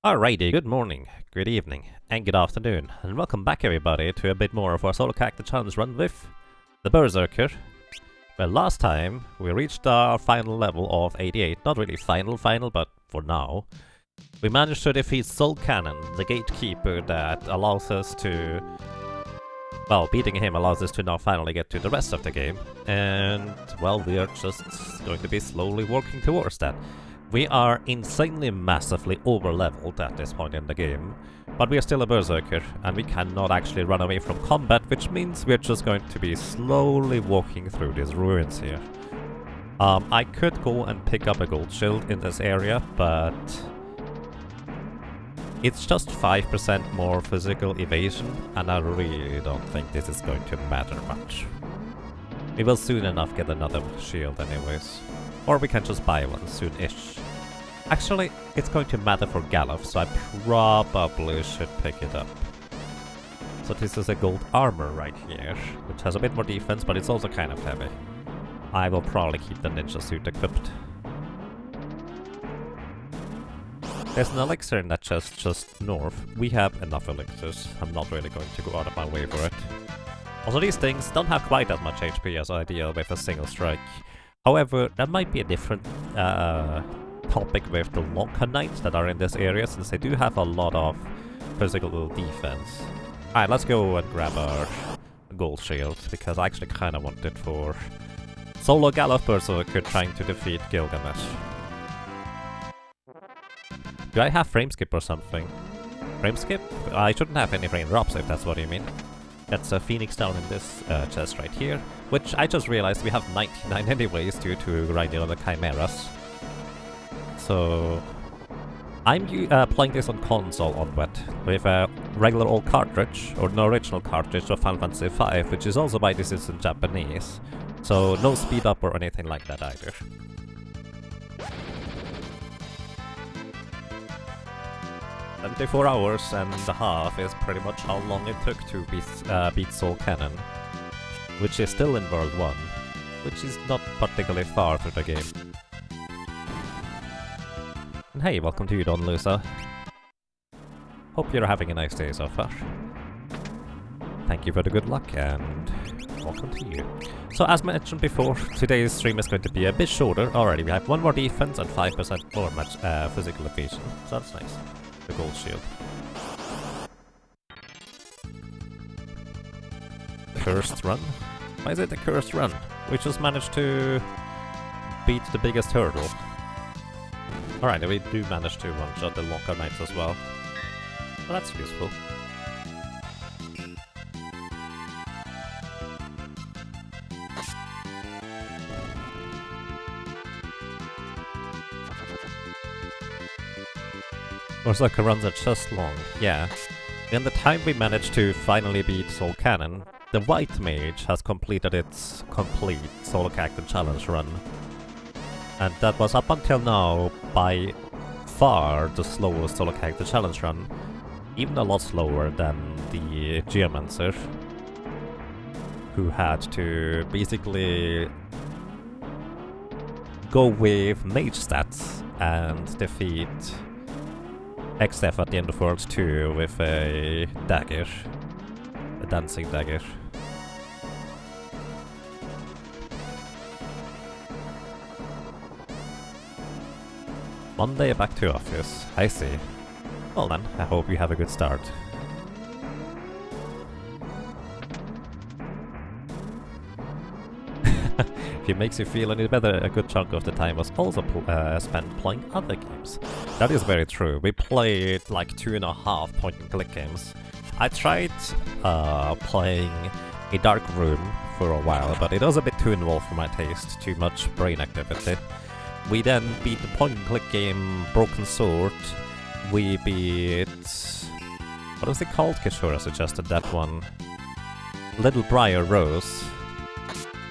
Alrighty, good morning, good evening, and good afternoon, and welcome back everybody to a bit more of our solo character challenge run with the Berserker. Well, last time we reached our final level of 88, not really final, but for now. We managed to defeat Soul Cannon, the gatekeeper that allows us to... Well, beating him allows us to now finally get to the rest of the game, and, well, we are just going to be slowly working towards that. We are insanely massively over-leveled at this point in the game, but we are still a Berserker, and we cannot actually run away from combat, which means we're just going to be slowly walking through these ruins here. I could go and pick up a gold shield in this area, but it's just 5% more physical evasion, and I really don't think this is going to matter much. We will soon enough get another shield anyways. Or we can just buy one soon-ish. Actually, it's going to matter for Galuf, so I probably should pick it up. So this is a gold armor right here, which has a bit more defense, but it's also kind of heavy. I will probably keep the ninja suit equipped. There's an elixir in that chest just north. We have enough elixirs. I'm not really going to go out of my way for it. Also, these things don't have quite as much HP as I deal with a single strike. However, that might be a different topic with the Lonka Knights that are in this area, since they do have a lot of physical defense. Alright, let's go and grab our gold shield, because I actually kind of want it for solo Galuf Berserker trying to defeat Gilgamesh. Do I have frame skip or something? Frame skip? I shouldn't have any frame drops if that's what you mean. That's a phoenix down in this chest right here, which I just realized we have 99 anyways due to grinding on the chimeras. So I'm playing this on console on wet with a regular old cartridge, or an original cartridge of Final Fantasy 5, which is also by this is in Japanese. So no speed up or anything like that either. 24 hours and a half is pretty much how long it took to beat Soul Cannon, which is still in World 1, which is not particularly far through the game. And hey, welcome to you, Don Lusa. Hope you're having a nice day so far. Thank you for the good luck, and welcome to you. So as mentioned before, today's stream is going to be a bit shorter already. We have 1 more defense and 5% more physical evasion, so that's nice. The gold shield. Cursed run? Why is it a cursed run? We just managed to beat the biggest hurdle. Alright, we do manage to one-shot the Lonka Knights as well. Well, that's useful. Berserker runs are just long, yeah. In the time we managed to finally beat Soul Cannon, the White Mage has completed its complete solo character challenge run. And that was up until now by far the slowest solo character challenge run, even a lot slower than the Geomancer, who had to basically go with mage stats and defeat XF at the end of World 2 with a dagger. A dancing dagger. Monday back to office. I see. Well then, I hope you have a good start. If it makes you feel any better, a good chunk of the time was also spent playing other games. That is very true. We played like 2.5 point-and-click games. I tried playing a Dark Room for a while, but it was a bit too involved for my taste, too much brain activity. We then beat the point-and-click game Broken Sword. We beat... what was it called? Kishore suggested that one. Little Briar Rose.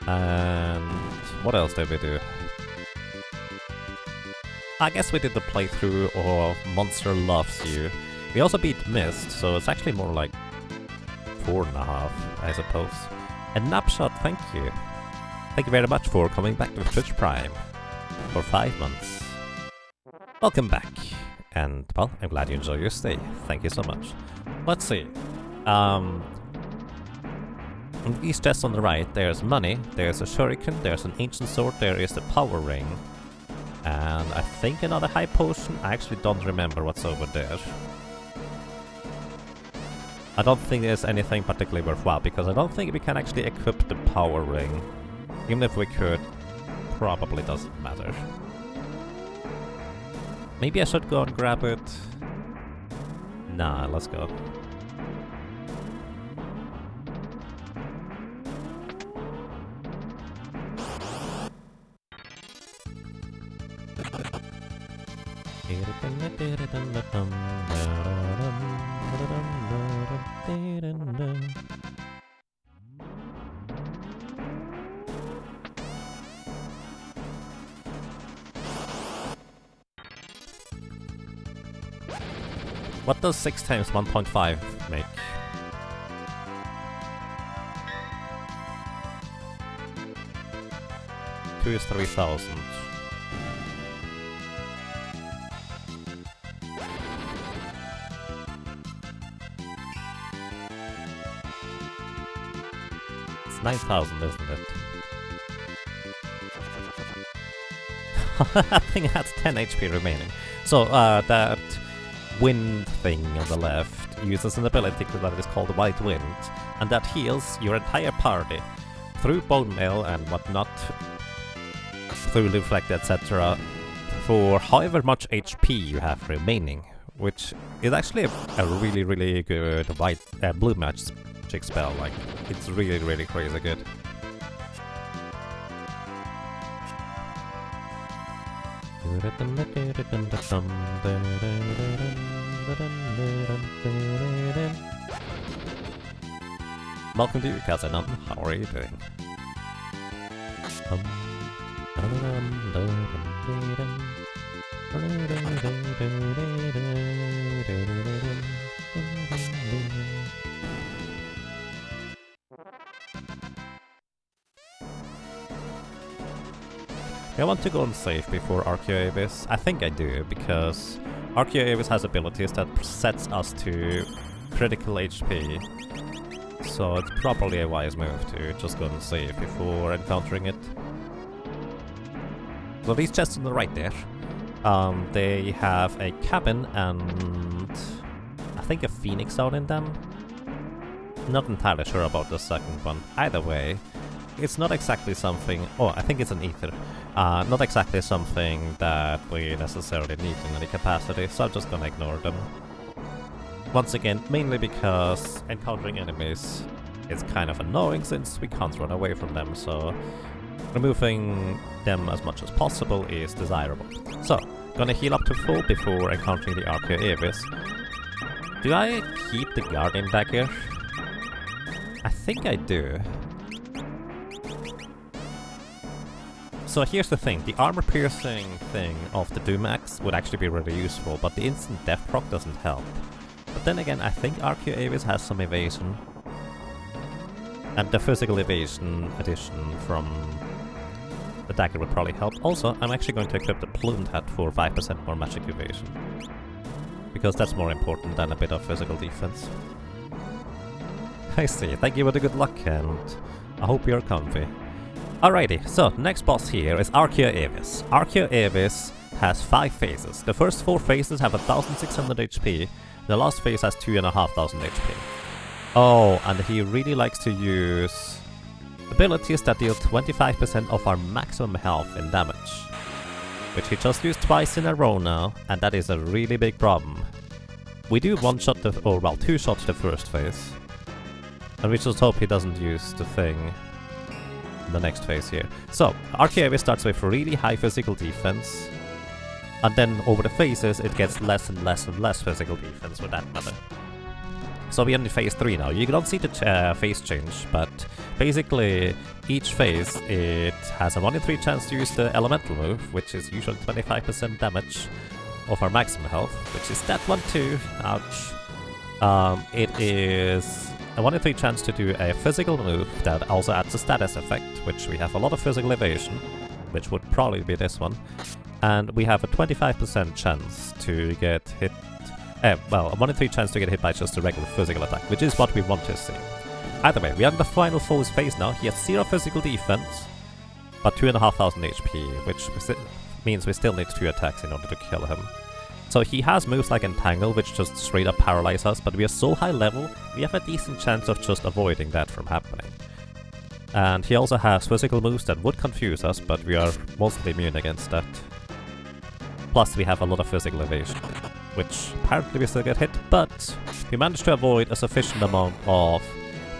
And what else did we do? I guess we did the playthrough of Monster Loves You. We also beat Mist, so it's actually more like 4.5, I suppose. And Napshot, thank you. Thank you very much for coming back to Twitch Prime for 5 months. Welcome back. And, well, I'm glad you enjoy your stay. Thank you so much. Let's see. In these chests on the right, there's money, there's a shuriken, there's an ancient sword, there is the power ring. And I think another high potion. I actually don't remember what's over there. I don't think there's anything particularly worthwhile, because I don't think we can actually equip the power ring. Even if we could, probably doesn't matter. Maybe I should go and grab it. Nah, let's go. What does 6 times 1.5 make? Two is 3,000. It's 9,000, isn't it? That thing has 10 HP remaining. So, that wind thing on the left uses an ability that is called White Wind, and that heals your entire party through bone mail and whatnot, through reflect, etc., for however much HP you have remaining, which is actually a really, really good blue magic spell. Like, it's really, really crazy good. Welcome to you, Kazanon. How are you doing? I want to go and save before Archaeavis. I think I do, because Archaeavis has abilities that sets us to critical HP. So it's probably a wise move to just go and save before encountering it. So these chests on the right there, they have a cabin and I think a phoenix out in them. Not entirely sure about the second one. Either way, it's not exactly something... Oh, I think it's an ether. Not exactly something that we necessarily need in any capacity, so I'm just gonna ignore them. Once again, mainly because encountering enemies is kind of annoying since we can't run away from them, so removing them as much as possible is desirable. So, gonna heal up to full before encountering the Archaeavis. Do I keep the Guardian Dagger? I think I do. So here's the thing, the armor-piercing thing of the Doom Axe would actually be really useful, but the instant death proc doesn't help. But then again, I think Archaeavis has some evasion. And the physical evasion addition from the dagger would probably help. Also, I'm actually going to equip the plumed hat for 5% more magic evasion, because that's more important than a bit of physical defense. I see, thank you for the good luck, and I hope you're comfy. Alrighty, so next boss here is Archaeavis. Archaeavis has 5 phases. The first 4 phases have 1,600 HP, the last phase has 2,500 HP. Oh, and he really likes to use abilities that deal 25% of our maximum health in damage, which he just used twice in a row now, and that is a really big problem. We do 1-shot the, or well, 2-shot the first phase, and we just hope he doesn't use the thing in the next phase here. So, Archaeavis starts with really high physical defense, and then over the phases it gets less and less and less physical defense for that matter. So we're in phase 3 now. You don't see the phase change, but basically each phase it has a 1 in 3 chance to use the elemental move, which is usually 25% damage of our maximum health, which is that one too. Ouch. It is a 1 in 3 chance to do a physical move that also adds a status effect, which we have a lot of physical evasion, which would probably be this one. and we have a 25% chance to get hit. Well, a 1 in 3 chance to get hit by just a regular physical attack, which is what we want to see. Either way, we are in the final foe's phase now. He has 0 physical defense, but 2,500 HP, which means we still need 2 attacks in order to kill him. So he has moves like Entangle, which just straight up paralyze us, but we are so high level, we have a decent chance of just avoiding that from happening. And he also has physical moves that would confuse us, but we are mostly immune against that. Plus we have a lot of physical evasion, which apparently we still get hit, but we managed to avoid a sufficient amount of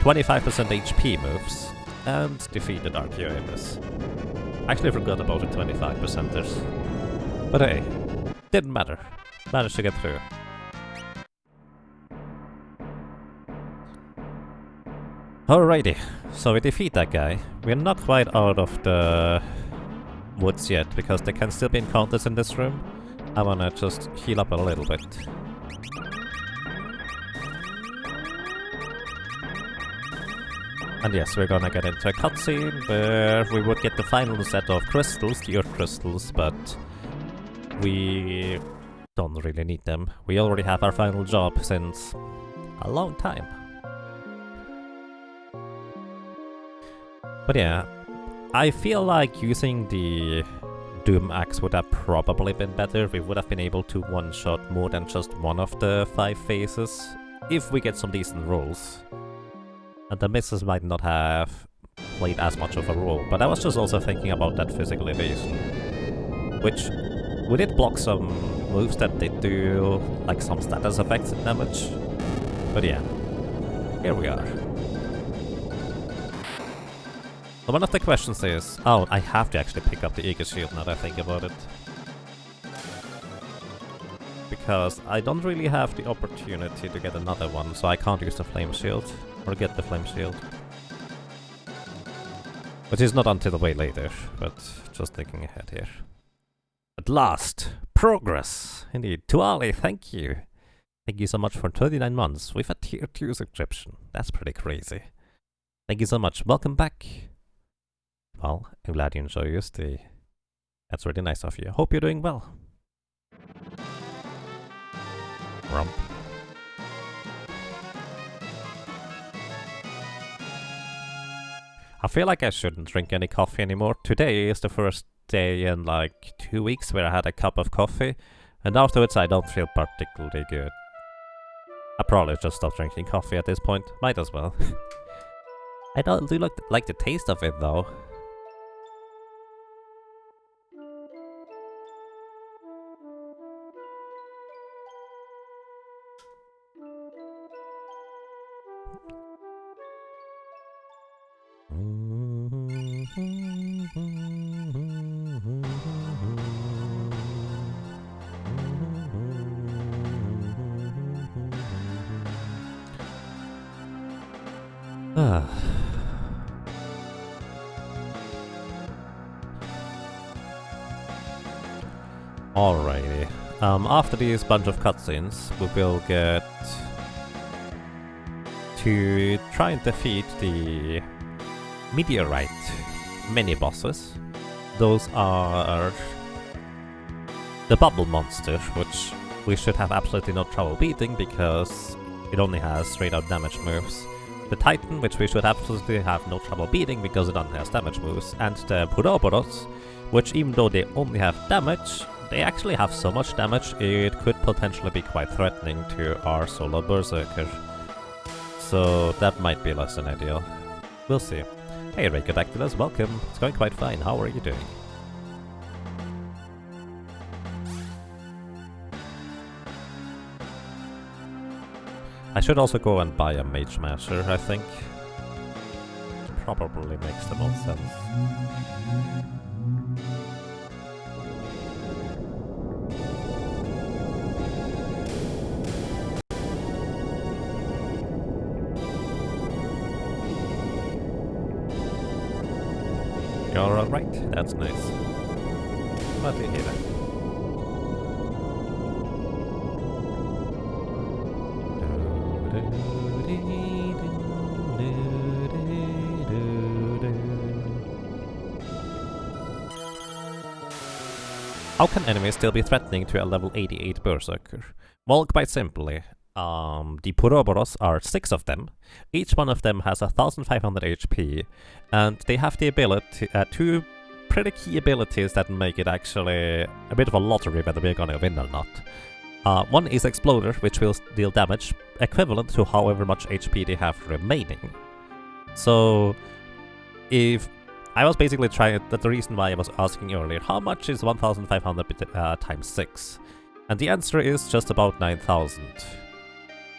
25% HP moves and defeated Archaeomus. Actually forgot about the 25%ers. But hey, didn't matter. Managed to get through. Alrighty, so we defeat that guy. We're not quite out of the woods yet, because there can still be encounters in this room. I wanna just heal up a little bit. And yes, we're gonna get into a cutscene where we would get the final set of crystals, the earth crystals, but we don't really need them. We already have our final job since a long time. But yeah, I feel like using the Doom Axe would have probably been better. We would have been able to one-shot more than just one of the 5 phases, if we get some decent rolls. And the misses might not have played as much of a role, but I was just also thinking about that physical evasion, which we did block some moves that did do like some status effects and damage. But yeah, here we are. So one of the questions is, oh, I have to actually pick up the Eager Shield now that I think about it. Because I don't really have the opportunity to get another one, so I can't use the Flame Shield, or get the Flame Shield. Which is not until way later, but just thinking ahead here. At last, progress! Indeed. Tuali, thank you! Thank you so much for 39 months with a tier 2 subscription. That's pretty crazy. Thank you so much. Welcome back. Well, I'm glad you enjoy your stay. That's really nice of you. Hope you're doing well. Rump. I feel like I shouldn't drink any coffee anymore. Today is the first day in like 2 weeks where I had a cup of coffee, and afterwards I don't feel particularly good. I probably just stop drinking coffee at this point. Might as well. I don't do like the taste of it though. Alrighty. After these bunch of cutscenes, we will get to try and defeat the meteorite mini-bosses. Those are the bubble monster, which we should have absolutely no trouble beating because it only has straight-out damage moves. The Titan, which we should absolutely have no trouble beating because it only has damage moves, and the Puroboros, which even though they only have damage, they actually have so much damage it could potentially be quite threatening to our solo Berserker. So that might be less than ideal. We'll see. Hey Raycodactylus, welcome. It's going quite fine. How are you doing? I should also go and buy a Mage Masher, I think. Probably makes the most sense. You're alright, that's nice. Glad to hear that. how can enemies still be threatening to a level 88 Berserker? Well, quite simply, the Puroboros are 6 of them. Each one of them has 1500 HP, and they have the ability, 2 pretty key abilities that make it actually a bit of a lottery whether we're gonna win or not. One is Exploder, which will deal damage equivalent to however much HP they have remaining. So, if I was basically trying, that's the reason why I was asking earlier, how much is 1500 times 6? And the answer is just about 9000.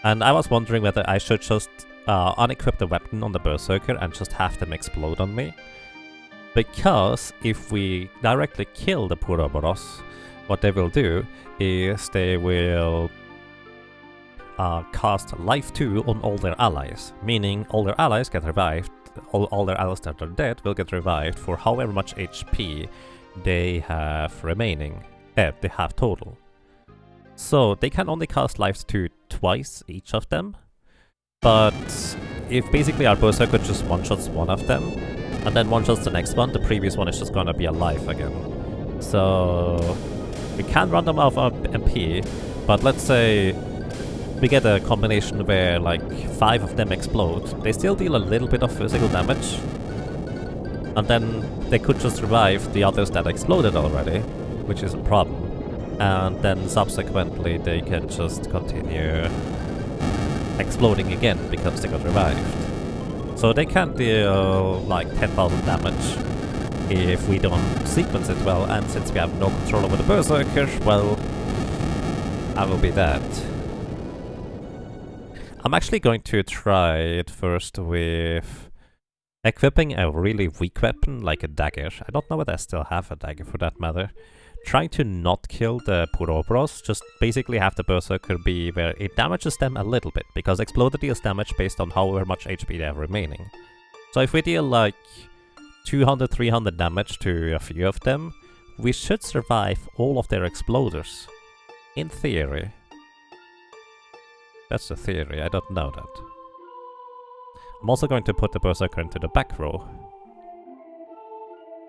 And I was wondering whether I should just unequip the weapon on the Berserker and just have them explode on me. Because if we directly kill the Puroboros, what they will do is they will cast Life 2 on all their allies, meaning all their allies get revived, all their allies that are dead will get revived for however much HP they have remaining, they have total. So they can only cast Life 2 twice, each of them, but if basically our Berserker just one-shots one of them, and then one-shots the next one, the previous one is just gonna be alive again. So we can run them out of MP, but let's say we get a combination where like 5 of them explode. They still deal a little bit of physical damage, and then they could just revive the others that exploded already, which is a problem. And then subsequently they can just continue exploding again because they got revived. So they can deal like 10,000 damage if we don't sequence it well, and since we have no control over the Berserker, well, I will be dead. I'm actually going to try it first with equipping a really weak weapon like a dagger. I don't know whether I still have a dagger for that matter. Trying to not kill the Puroboros, just basically have the Berserker be where it damages them a little bit, because Exploder deals damage based on however much HP they have remaining. So if we deal like 200-300 damage to a few of them, we should survive all of their Exploders. In theory. That's the theory, I don't know that. I'm also going to put the Berserker into the back row.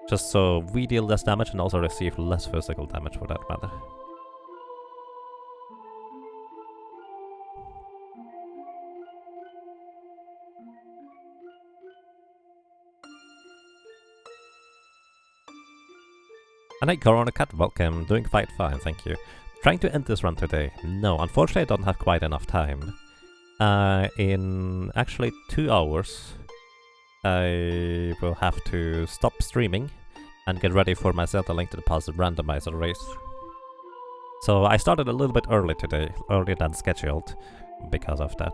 Just so we deal less damage and also receive less physical damage for that matter. And hey Corona Cat, welcome, doing quite fine, thank you. Trying to end this run today. No, unfortunately I don't have quite enough time. In actually 2 hours, I will have to stop streaming and get ready for my Zelda Link to the Past randomizer race. So I started a little bit early today, earlier than scheduled, because of that.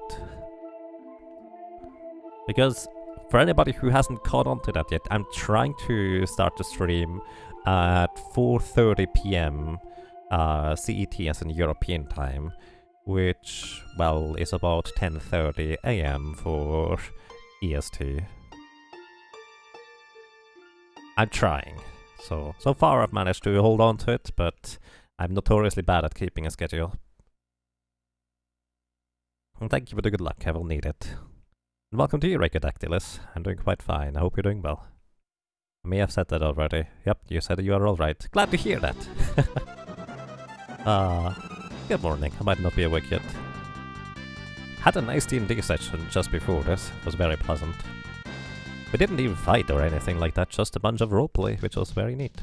Because for anybody who hasn't caught on to that yet, I'm trying to start the stream at 4:30 PM CET as in European time, which, well, is about 10:30 AM for EST. I'm trying. So far I've managed to hold on to it, but I'm notoriously bad at keeping a schedule. And thank you for the good luck, I will need it. And welcome to you, Racodactylus. I'm doing quite fine, I hope you're doing well. I may have said that already. Yep, you said you are alright. Glad to hear that! Good morning, I might not be awake yet. Had a nice D&D session just before this, it was very pleasant. We didn't even fight or anything like that, just a bunch of roleplay, which was very neat.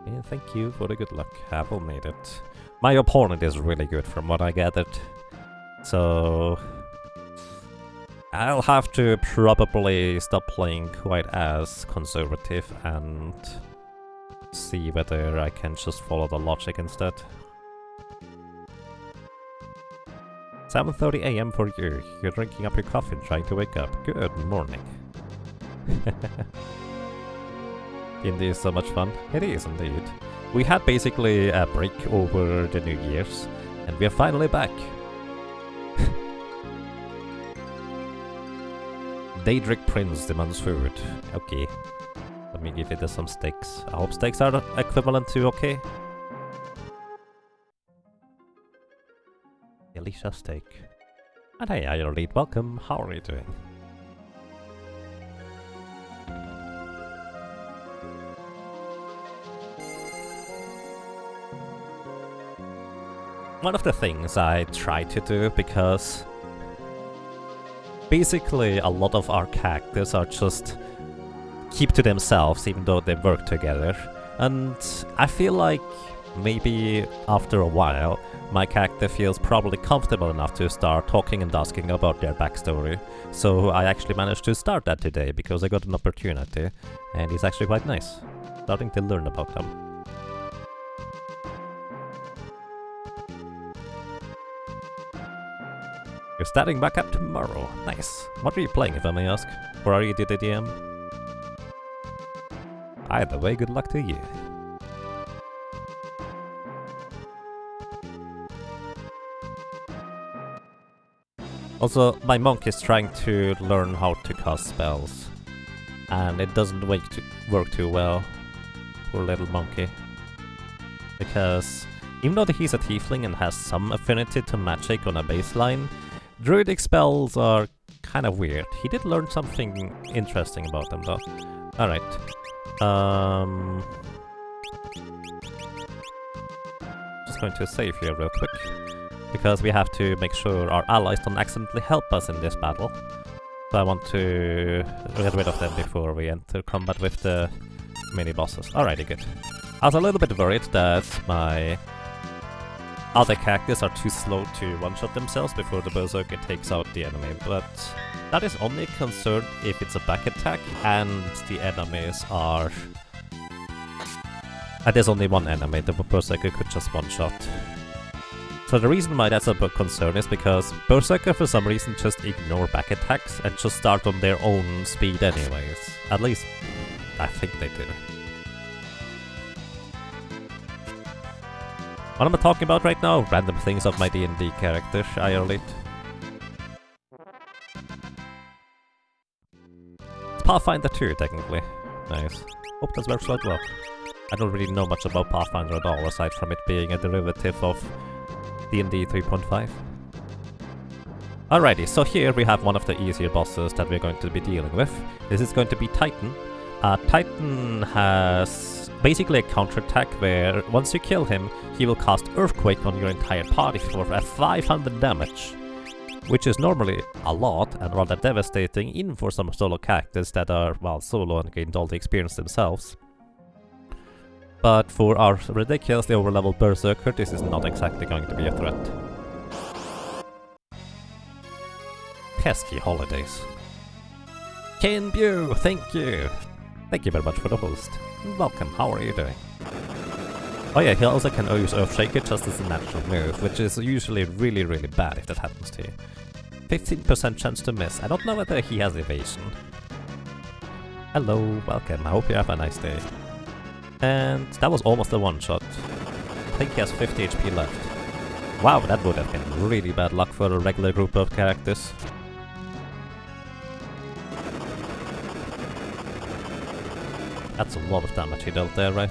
Yeah, thank you for the good luck, Apple made it. My opponent is really good from what I gathered, so I'll have to probably stop playing quite as conservative and see whether I can just follow the logic instead. 7:30 AM for you. You're drinking up your coffee and trying to wake up. Good morning. D&D is so much fun. It is indeed. We had basically a break over the New Year's, and we are finally back. Daedric Prince demands food. Okay. Let me give it some steaks. I hope steaks are equivalent to okay. Delicious steak. And hey, Ayurlead, welcome. How are you doing? one of the things I try to do, because basically a lot of our characters are just keep to themselves even though they work together, and I feel like maybe after a while my character feels probably comfortable enough to start talking and asking about their backstory. So I actually managed to start that today because I got an opportunity, and it's actually quite nice starting to learn about them. You're starting back up tomorrow. Nice. What are you playing, if I may ask? Or are you the DM? Either way, good luck to you. Also, my monk is trying to learn how to cast spells, and it doesn't work too well. Poor little monkey. Because even though he's a tiefling and has some affinity to magic on a baseline, druidic spells are kind of weird. He did learn something interesting about them though. Alright. Just going to save here real quick, because we have to make sure our allies don't accidentally help us in this battle. So I want to get rid of them before we enter combat with the mini-bosses. Alrighty, good. I was a little bit worried that my other characters are too slow to one-shot themselves before the Berserker takes out the enemy, but that is only a concern if it's a back attack and the enemies are... And there's only one enemy, the Berserker could just one-shot. So the reason why that's a big concern is because Berserker for some reason just ignore back attacks and just start on their own speed anyways. At least, I think they do. What am I talking about right now? Random things of my D&D character, I relate. It's Pathfinder 2, technically. Nice. Hope that works out well. I don't really know much about Pathfinder at all, aside from it being a derivative of D&D 3.5. Alrighty, so here we have one of the easier bosses that we're going to be dealing with. This is going to be Titan. Titan has basically a counterattack where once you kill him, he will cast Earthquake on your entire party for 500 damage. Which is normally a lot and rather devastating, even for some solo characters that are, well, solo and gained all the experience themselves. But for our ridiculously overleveled Berserker, this is not exactly going to be a threat. Pesky holidays. Ken Bew, thank you! Thank you very much for the host. Welcome, how are you doing? Oh yeah, he also can use Earthshaker just as a natural move, which is usually really bad if that happens to you. 15% chance to miss. I don't know whether he has evasion. Hello, welcome, I hope you have a nice day. And that was almost a one-shot. I think he has 50 HP left. Wow, that would have been really bad luck for a regular group of characters. That's a lot of damage he dealt there, right?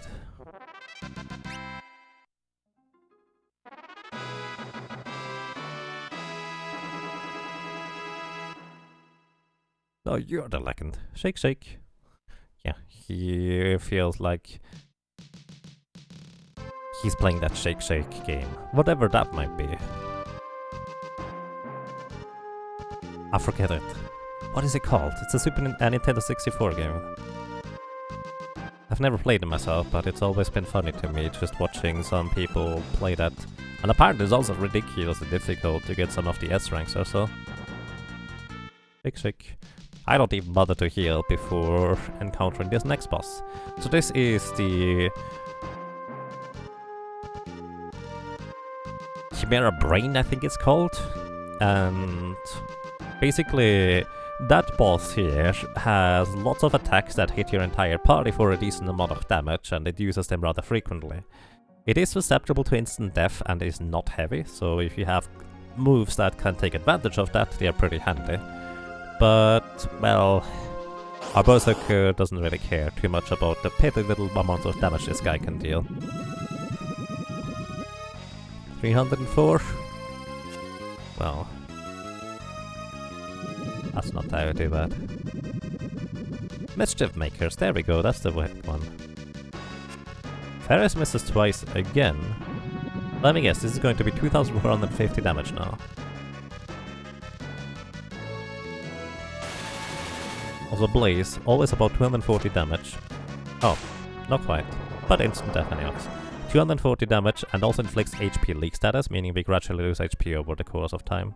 Oh, you're the legend. Shake, shake. Yeah, he feels like he's playing that shake, shake game. Whatever that might be. I forget it. What is it called? It's a Nintendo 64 game. I've never played it myself, but it's always been funny to me just watching some people play that. And apparently it's also ridiculously difficult to get some of the S ranks or so. Shake, shake. I don't even bother to heal before encountering this next boss. So this is the Chimera Brain, I think it's called. And basically that boss here has lots of attacks that hit your entire party for a decent amount of damage, and it uses them rather frequently. It is susceptible to instant death and is not heavy, so if you have moves that can take advantage of that, they are pretty handy. But, well, our Berserker doesn't really care too much about the petty little amount of damage this guy can deal. 304? Well, that's not too bad. Mischief Makers, there we go, that's the right one. Ferris misses twice again. Let me guess, this is going to be 2450 damage now. Also Blaze, always about 240 damage. Oh, not quite, but instant death anyways. 240 damage and also inflicts HP leak status, meaning we gradually lose HP over the course of time.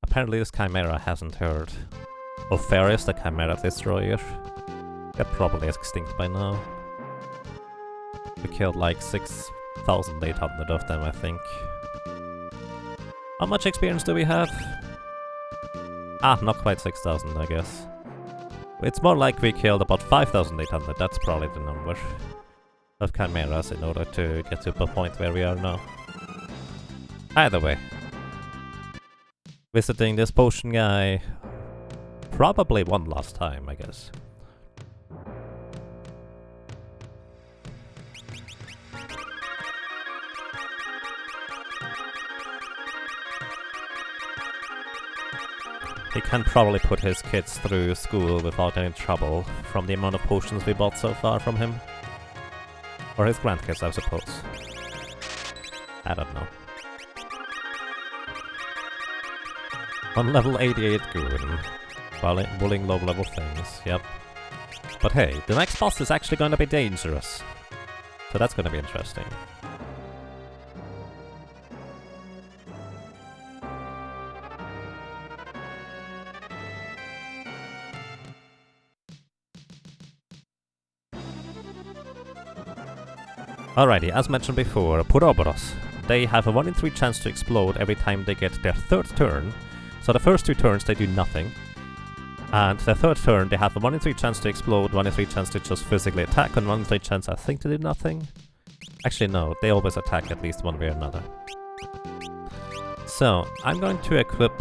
Apparently this Chimera hasn't heard of Ferris, the Chimera Destroyer. They're probably extinct by now. We killed like 6,800 of them, I think. How much experience do we have? Ah, not quite 6,000, I guess. It's more like we killed about 5,800, that's probably the number of Chimeras in order to get to the point where we are now. Either way. Visiting this potion guy probably one last time, I guess. He can probably put his kids through school without any trouble from the amount of potions we bought so far from him. Or his grandkids, I suppose. I don't know. On level 88 Goon. Bullying low level things, yep. But hey, the next boss is actually going to be dangerous. So that's going to be interesting. Alrighty, as mentioned before, Puroboros. They have a 1 in 3 chance to explode every time they get their 3rd turn. So the first 2 turns they do nothing. And the 3rd turn they have a 1 in 3 chance to explode, 1 in 3 chance to just physically attack, and 1 in 3 chance I think to do nothing. Actually no, they always attack at least one way or another. So, I'm going to equip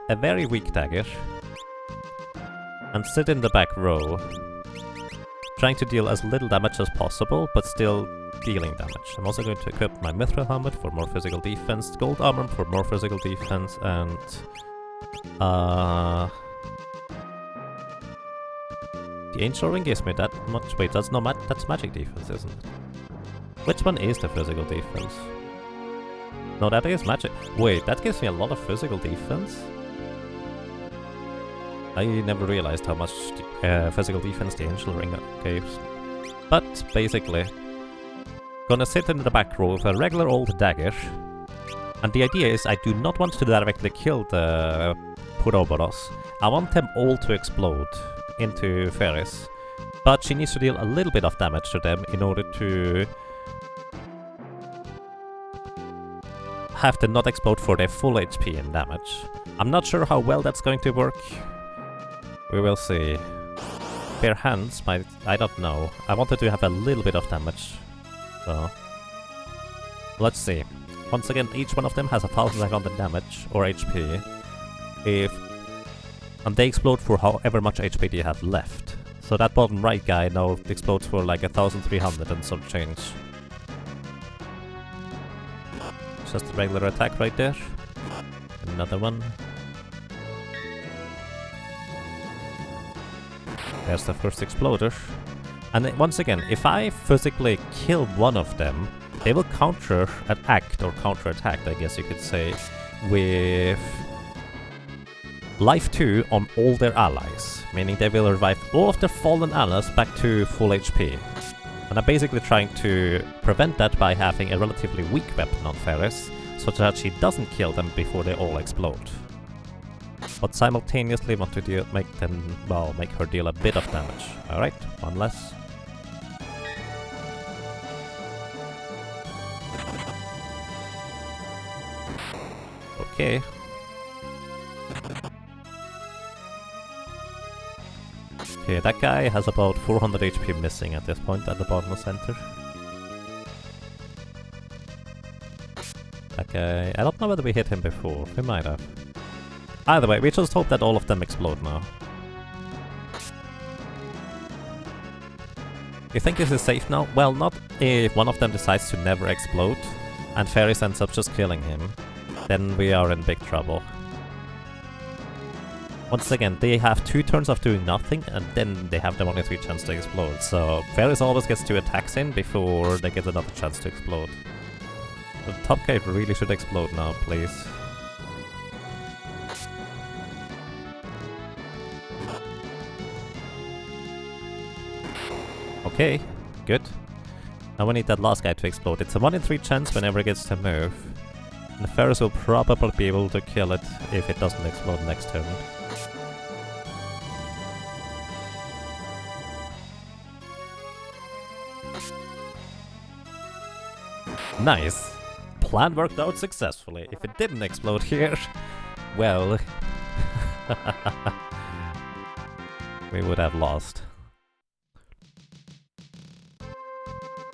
a very weak dagger. And sit in the back row. Trying to deal as little damage as possible, but still dealing damage. I'm also going to equip my Mithril Helmet for more physical defense, Gold Armor for more physical defense, and... the Angel Ring gives me that much... Wait, that's that's magic defense, isn't it? Which one is the physical defense? No, that is magic. Wait, that gives me a lot of physical defense? I never realized how much physical defense the Angel Ring gives. But, basically, gonna sit in the back row with a regular old dagger. And the idea is I do not want to directly kill the Puroboros. I want them all to explode into Ferris. But she needs to deal a little bit of damage to them in order to have them not explode for their full HP and damage. I'm not sure how well that's going to work. We will see. Bare hands might... I don't know. I wanted to have a little bit of damage. So... let's see. Once again, each one of them has 1,500 damage, or HP. And they explode for however much HP they have left. So that bottom right guy now explodes for like 1,300 and some change. Just a regular attack right there. Another one. There's the first exploder. And once again, if I physically kill one of them, they will counter-attack, or counter-attack, I guess you could say, with Life 2 on all their allies. Meaning they will revive all of their fallen allies back to full HP. And I'm basically trying to prevent that by having a relatively weak weapon on Ferris, so that she doesn't kill them before they all explode. But simultaneously want to make her deal a bit of damage. Alright, one less. Okay. Okay, that guy has about 400 HP missing at this point at the bottom center. That guy... I don't know whether we hit him before. We might have. Either way, we just hope that all of them explode now. You think this is safe now? Well, not if one of them decides to never explode, and Ferris ends up just killing him. Then we are in big trouble. Once again, they have 2 turns of doing nothing, and then they have the only 3 chance to explode. So Ferris always gets 2 attacks in before they get another chance to explode. The top guy really should explode now, please. Okay, good. Now we need that last guy to explode. It's a 1 in 3 chance whenever it gets to move. And Ferris will probably be able to kill it if it doesn't explode next turn. Nice! Plan worked out successfully. If it didn't explode here, well... we would have lost.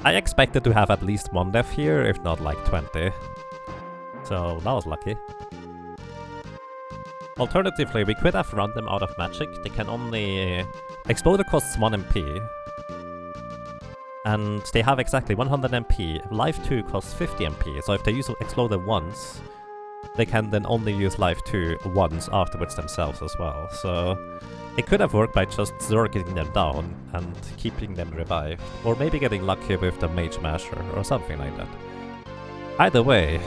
I expected to have at least 1 death here, if not like 20. So that was lucky. Alternatively, we could have run them out of magic. They can only... Exploder costs 1 MP. And they have exactly 100 MP. Life 2 costs 50 MP, so if they use Exploder once, they can then only use Life 2 once afterwards themselves as well. So it could have worked by just zerging them down and keeping them revived. Or maybe getting lucky with the Mage Masher or something like that. Either way,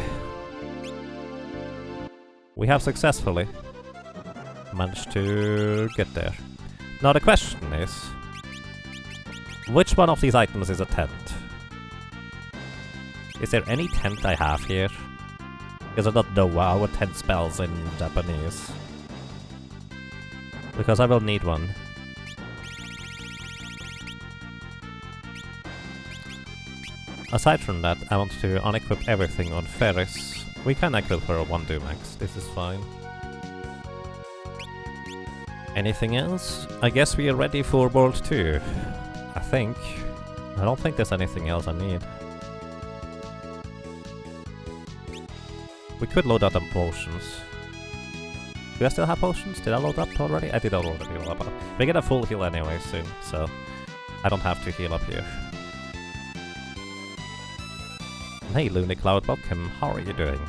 we have successfully managed to get there. Now the question is, which one of these items is a tent? Is there any tent I have here? Because I don't know how a tent spells in Japanese. Because I will need one. Aside from that, I want to unequip everything on Ferris. We can equip her a 1-2 max, this is fine. Anything else? I guess we are ready for World 2. I think. I don't think there's anything else I need. We could load up on potions. Do I still have potions? Did I load up already? I did already load up. We get a full heal anyway soon, so I don't have to heal up here. Hey Looney Cloud, welcome. How are you doing?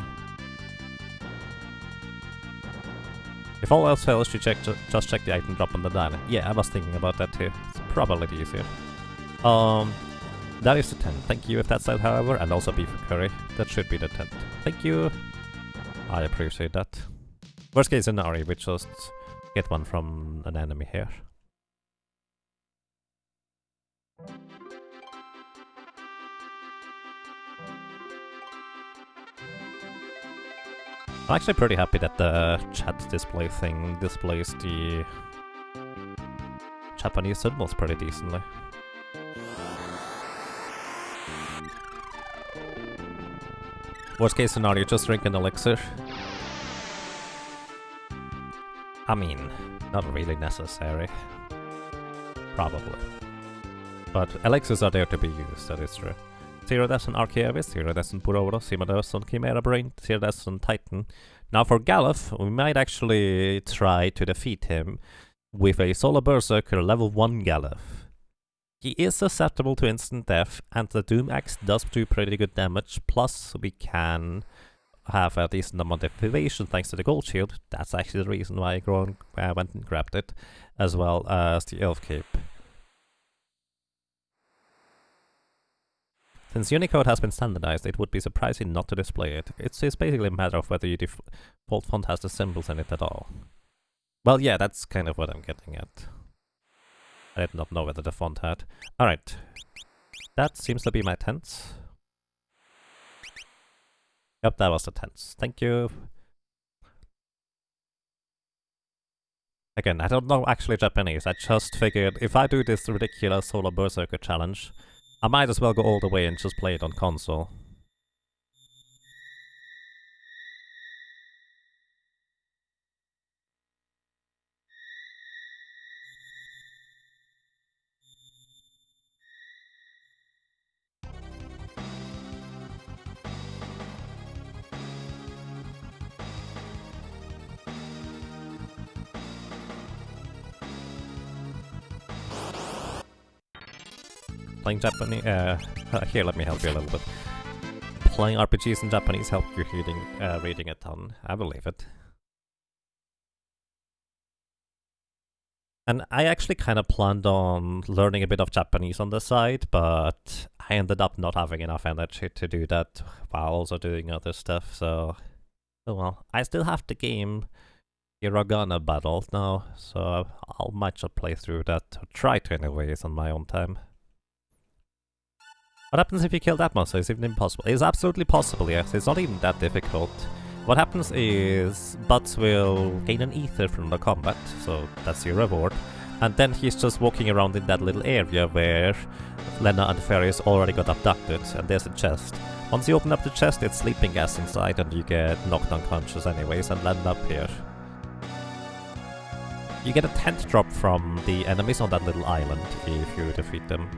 If all else fails, you just check the item drop on the diner. Yeah, I was thinking about that too. It's probably easier. That is the tent. Thank you if that's it, however, and also beef curry. That should be the tent. Thank you. I appreciate that. Worst case scenario, we just get one from an enemy here. I'm actually pretty happy that the chat display thing displays the Japanese symbols pretty decently. Worst case scenario, just drink an elixir. I mean, not really necessary. Probably. But elixirs are there to be used, that is true. 0 deaths on Archaeavis, 0 deaths on Puroros, 0 deaths on Chimera Brain, 0 deaths on Titan. Now for Galuf, we might actually try to defeat him with a Solo Berserker level 1 Galuf. He is susceptible to instant death, and the Doom Axe does do pretty good damage, plus we can have a decent amount of evasion thanks to the Gold Shield. That's actually the reason why I went and grabbed it, as well as the Elf Cape. Since Unicode has been standardized, it would be surprising not to display it. It's basically a matter of whether your default font has the symbols in it at all. Well, yeah, that's kind of what I'm getting at. I did not know whether the font had. Alright. That seems to be my tents. Yep, that was the tents. Thank you. Again, I don't know actually Japanese. I just figured if I do this ridiculous Solo Berserker challenge, I might as well go all the way and just play it on console. Playing Japanese, here, let me help you a little bit. Playing RPGs in Japanese help you reading a ton. I believe it. And I actually kind of planned on learning a bit of Japanese on the side, but I ended up not having enough energy to do that while also doing other stuff, so... Oh well, I still have the game Hiragana battle now, so I might just play through that, or try to anyways, on my own time. What happens if you kill that monster? Is it even impossible? It's absolutely possible, yes, it's not even that difficult. What happens is, Butts will gain an ether from the combat, so that's your reward. And then he's just walking around in that little area where Lena and Fairies already got abducted, and there's a chest. Once you open up the chest, it's sleeping gas inside and you get knocked unconscious anyways and land up here. You get a tent drop from the enemies on that little island if you defeat them.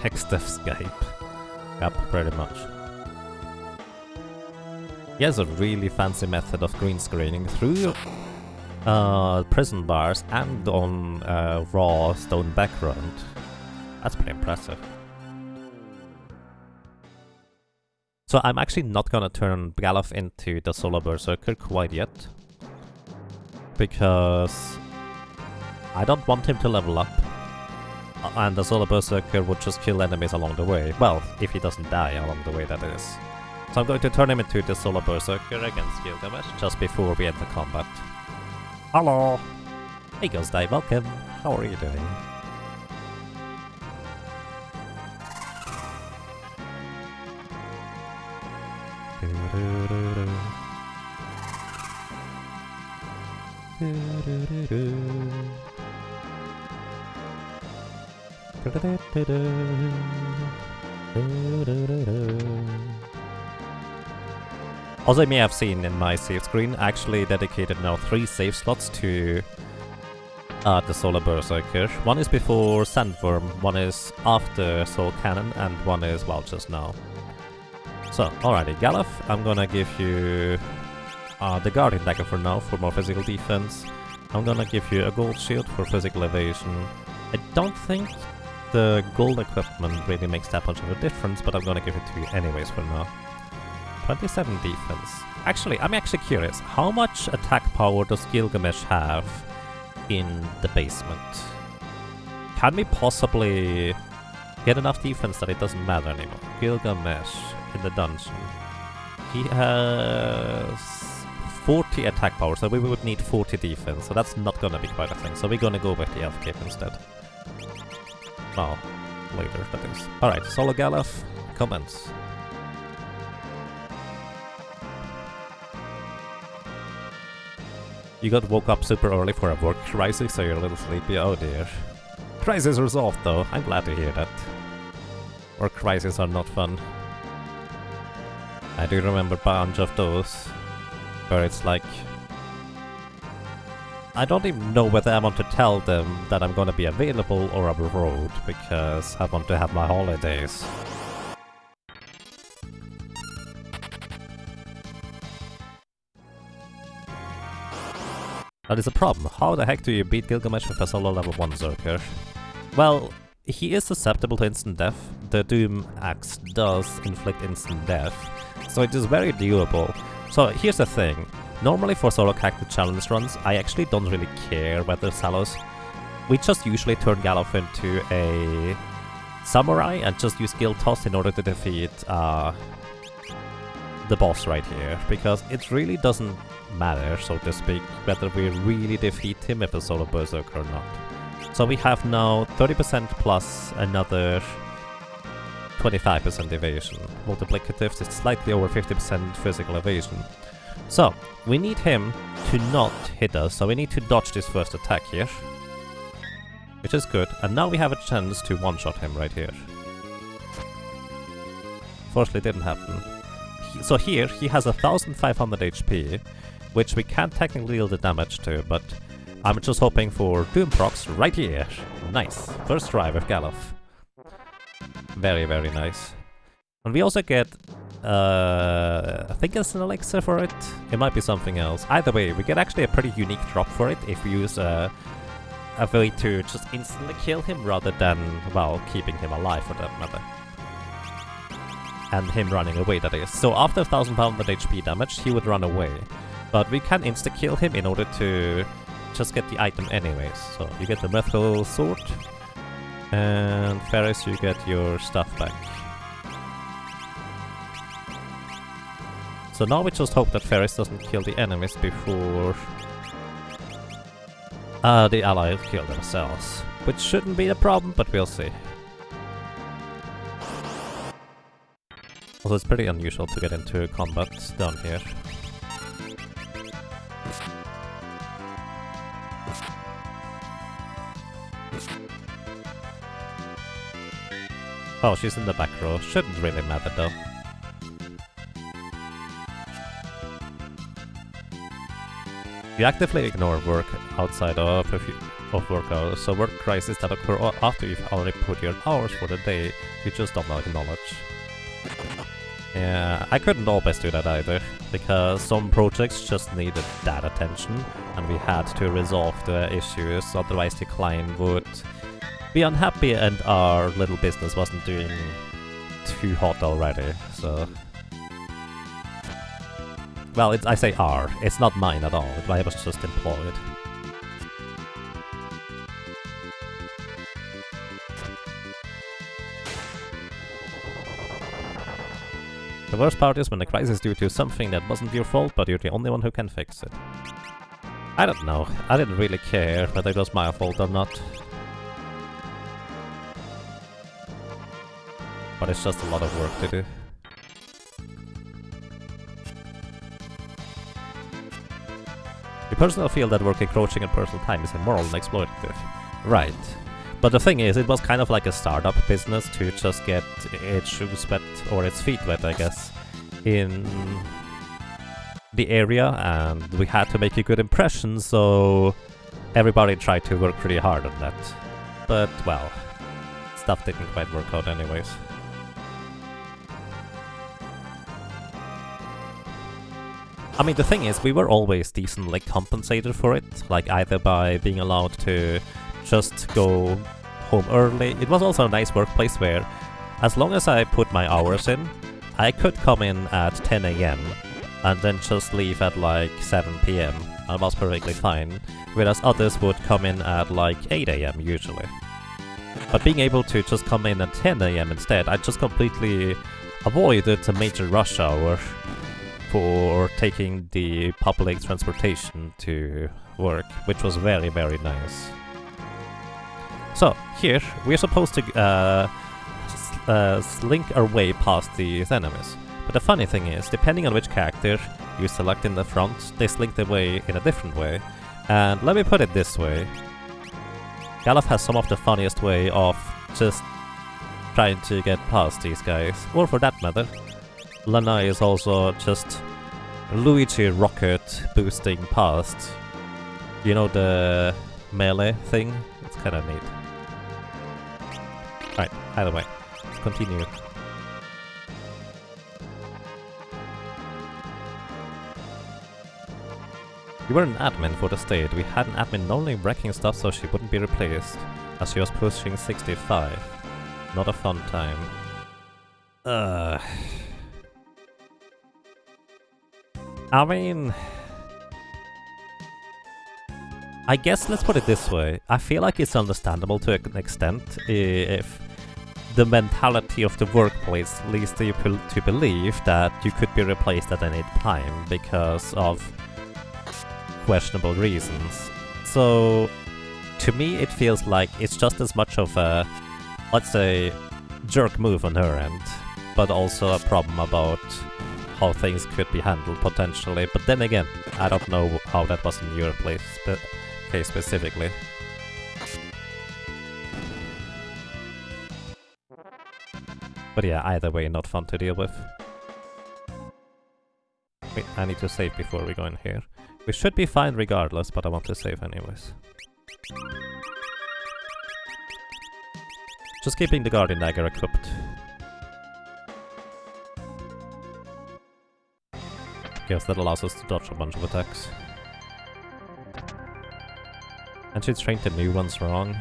Hexdefscape. Yep, pretty much. He has a really fancy method of green screening through prison bars and on raw stone background. That's pretty impressive. So I'm actually not gonna turn Galuf into the solo berserker quite yet, because I don't want him to level up, and the solo berserker would just kill enemies along the way. Well, if he doesn't die along the way, that is. So I'm going to turn him into the solo berserker against Gilgamesh just before we enter combat. Hello! Hey Ghostai, welcome! How are you doing? Also, you may have seen in my save screen, I actually dedicated now 3 save slots to the Solar Berserker. One is before Sandworm, one is after Soul Cannon, and one is, well, just now. So, alrighty, Galuf, I'm gonna give you the Guardian Dagger for now, for more physical defense. I'm gonna give you a gold shield for physical evasion. I don't think the gold equipment really makes that much of a difference, but I'm gonna give it to you anyways for now. 27 defense. Actually, I'm actually curious, how much attack power does Gilgamesh have in the basement? Can we possibly get enough defense that it doesn't matter anymore? Gilgamesh in the dungeon. He has 40 attack power, so we would need 40 defense, so that's not gonna be quite a thing. So we're gonna go with the elf cape instead. Oh, later, that is. Alright, Solo Galuf, comments. You got woke up super early for a work crisis, so you're a little sleepy. Oh dear. Crisis resolved though, I'm glad to hear that. Work crises are not fun. I do remember a bunch of those, where it's like... I don't even know whether I want to tell them that I'm gonna be available or abroad, because I want to have my holidays. That is a problem. How the heck do you beat Gilgamesh with a solo level 1 Berserker? Well, he is susceptible to instant death. The Doom Axe does inflict instant death, so it is very doable. So here's the thing. Normally for solo character challenge runs, I actually don't really care whether Salos. We just usually turn Galuf into a samurai and just use Guild Toss in order to defeat the boss right here, because it really doesn't matter, so to speak, whether we really defeat him with a solo berserker or not. So we have now 30% plus another 25% evasion. Multiplicatives is slightly over 50% physical evasion. So, we need him to not hit us, so we need to dodge this first attack here. Which is good, and now we have a chance to one-shot him right here. Fortunately, it didn't happen. So here, he has 1500 HP, which we can't technically deal the damage to, but I'm just hoping for Doom procs right here. Nice. First try with Galuf. Very, very nice. And we also get, I think it's an elixir for it. It might be something else. Either way, we get actually a pretty unique drop for it if we use a way to just instantly kill him rather than, well, keeping him alive for that matter. And him running away, that is. So after 1500 HP damage, he would run away. But we can insta-kill him in order to just get the item anyways. So you get the Methyl Sword, and Ferris, you get your stuff back. So now we just hope that Ferris doesn't kill the enemies before the allies kill themselves. Which shouldn't be a problem, but we'll see. Also, it's pretty unusual to get into combat down here. Oh, she's in the back row. Shouldn't really matter though. You actively ignore work outside of work hours, so work crises that occur after you've already put your hours for the day, you just don't acknowledge. Yeah, I couldn't always do that either, because some projects just needed that attention, and we had to resolve the issues, otherwise the client would be unhappy and our little business wasn't doing too hot already, so... Well, I say our, it's not mine at all, I was just employed. The worst part is when the crisis is due to something that wasn't your fault, but you're the only one who can fix it. I don't know, I didn't really care whether it was my fault or not. But it's just a lot of work to do. You personally feel that work encroaching on personal time is immoral and exploitative. Right. But the thing is, it was kind of like a startup business to just get its shoes wet, or its feet wet, I guess, in the area, and we had to make a good impression, so everybody tried to work pretty hard on that. But, well, stuff didn't quite work out anyways. I mean, the thing is, we were always decently compensated for it, like either by being allowed to just go home early. It was also a nice workplace where, as long as I put my hours in, I could come in at 10 AM and then just leave at like 7 PM. I was perfectly fine, whereas others would come in at like 8 AM usually. But being able to just come in at 10 AM instead, I just completely avoided a major rush hour for taking the public transportation to work, which was very, very nice. So, here, we're supposed to slink our way past these enemies. But the funny thing is, depending on which character you select in the front, they slink their way in a different way. And let me put it this way. Galuf has some of the funniest way of just trying to get past these guys. Or for that matter, Lanai is also just Luigi rocket boosting past. You know, the melee thing? It's kinda neat. Alright, either way, let's continue. You were an admin for the state. We had an admin only wrecking stuff so she wouldn't be replaced, as she was pushing 65. Not a fun time. I mean... I guess let's put it this way. I feel like it's understandable to an extent if the mentality of the workplace leads you to believe that you could be replaced at any time because of questionable reasons. So, to me it feels like it's just as much of a, let's say, jerk move on her end, but also a problem about how things could be handled potentially. But then again, I don't know how that was in your case specifically. But yeah, either way, not fun to deal with. Wait, I need to save before we go in here. We should be fine regardless, but I want to save anyways. Just keeping the Guardian Dagger equipped. Yes, that allows us to dodge a bunch of attacks. And she trained the new ones wrong.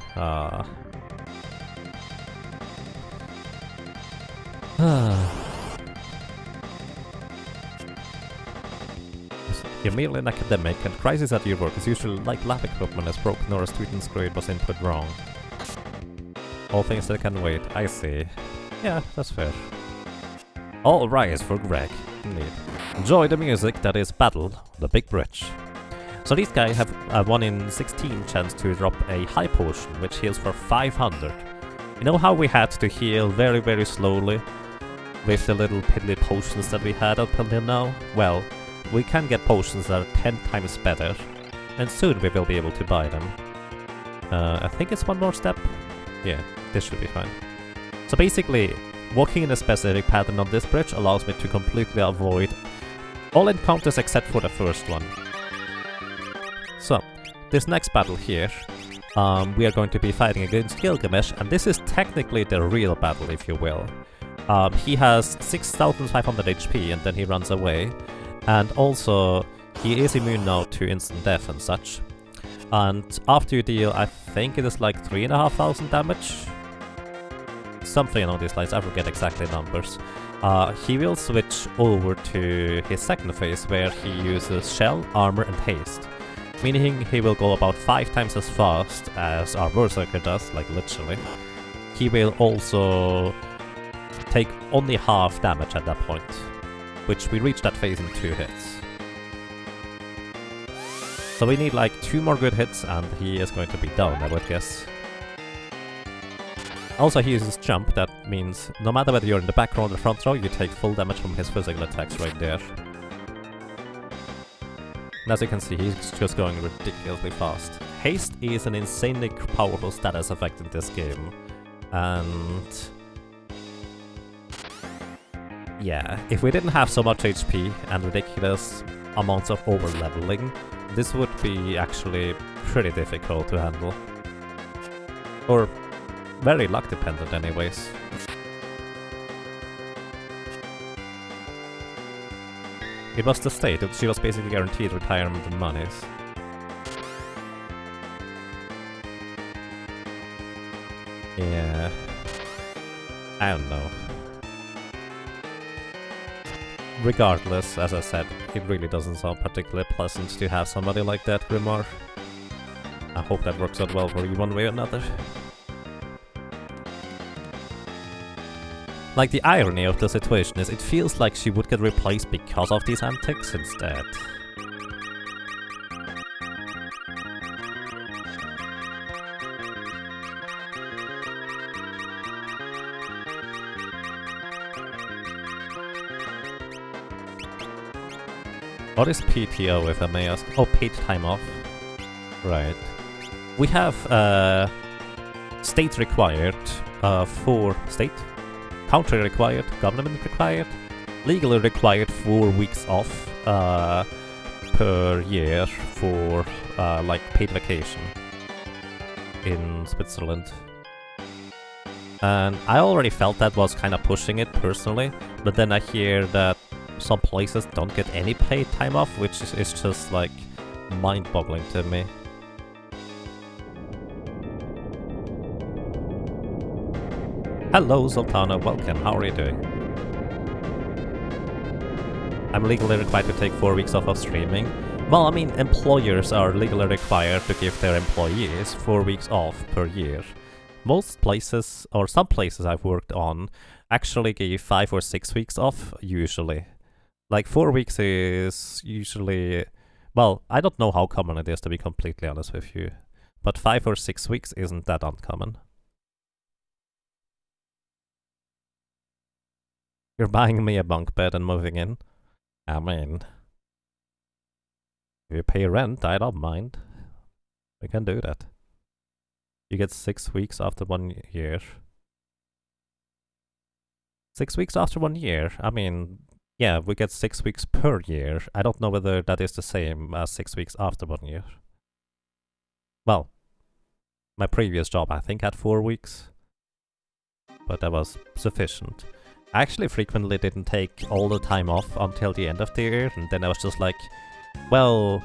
You're merely an academic, and crisis at your work is usually like lab equipment is broken or a student's grade was input wrong. All things that can wait, I see. Yeah, that's fair. All rise for Greg. Indeed. Enjoy the music that is Battle, the Big Bridge. So these guys have a 1 in 16 chance to drop a high potion, which heals for 500. You know how we had to heal very, very slowly with the little piddly potions that we had up until now? Well, we can get potions that are 10 times better, and soon we will be able to buy them. I think it's one more step. Yeah, this should be fine. So basically, walking in a specific pattern on this bridge allows me to completely avoid all encounters except for the first one. So, this next battle here, we are going to be fighting against Gilgamesh, and this is technically the real battle, if you will. He has 6,500 HP and then he runs away, and also he is immune now to instant death and such. And after you deal, I think it is like 3,500 damage? Something along these lines, I forget exactly numbers. He will switch over to his second phase, where he uses Shell, Armor and Haste. Meaning he will go about 5 times as fast as our Berserker does, like literally. He will also take only half damage at that point, which we reach that phase in 2 hits. So we need like 2 more good hits and he is going to be down, I would guess. Also he uses jump, that means no matter whether you're in the back row or the front row, you take full damage from his physical attacks right there. And as you can see, he's just going ridiculously fast. Haste is an insanely powerful status effect in this game. And yeah, if we didn't have so much HP and ridiculous amounts of over-leveling, this would be actually pretty difficult to handle. Or very luck dependent anyways. It was the state that she was basically guaranteed retirement and monies. Yeah, I don't know. Regardless, as I said, it really doesn't sound particularly pleasant to have somebody like that, Grimar. I hope that works out well for you one way or another. Like, the irony of the situation is, it feels like she would get replaced because of these antics instead. What is PTO, if I may ask? Oh, paid time off. Right. We have state required for state, country required, government required, legally required 4 weeks off per year for like paid vacation in Switzerland. And I already felt that was kind of pushing it personally, but then I hear that some places don't get any paid time off, which is just like mind-boggling to me. Hello Sultana, welcome, how are you doing? I'm legally required to take 4 weeks off of streaming. Well, I mean, employers are legally required to give their employees 4 weeks off per year. Most places, or some places I've worked on, actually give 5 or 6 weeks off, usually. Like, 4 weeks is usually... Well, I don't know how common it is, to be completely honest with you. But 5 or 6 weeks isn't that uncommon. You're buying me a bunk bed and moving in? I mean... If you pay rent, I don't mind. We can do that. You get 6 weeks after 1 year. 6 weeks after 1 year? I mean... Yeah, we get 6 weeks per year. I don't know whether that is the same as 6 weeks after 1 year. Well, my previous job I think had 4 weeks. But that was sufficient. I actually frequently didn't take all the time off until the end of the year, and then I was just like, well,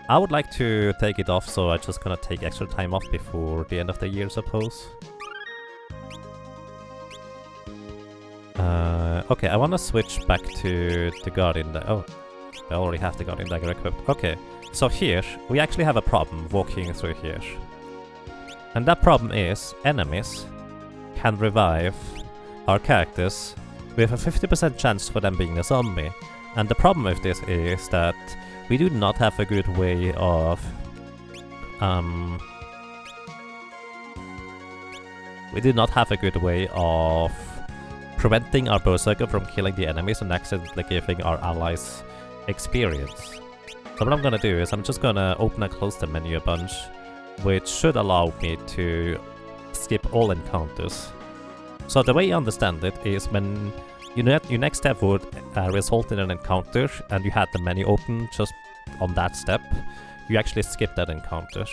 I would like to take it off, so I'm just gonna take extra time off before the end of the year, suppose. Okay, I wanna switch back to the Guardian Dagger. Oh, I already have the Guardian Dagger equipped. Okay, so here, we actually have a problem walking through here. And that problem is, enemies can revive our characters with a 50% chance for them being a zombie. And the problem with this is that we do not have a good way of... we do not have a good way of preventing our Berserker from killing the enemies and accidentally giving our allies experience. So what I'm gonna do is I'm just gonna open and close the menu a bunch, which should allow me to skip all encounters. So the way I understand it is when your next step would result in an encounter and you had the menu open just on that step, you actually skip that encounter.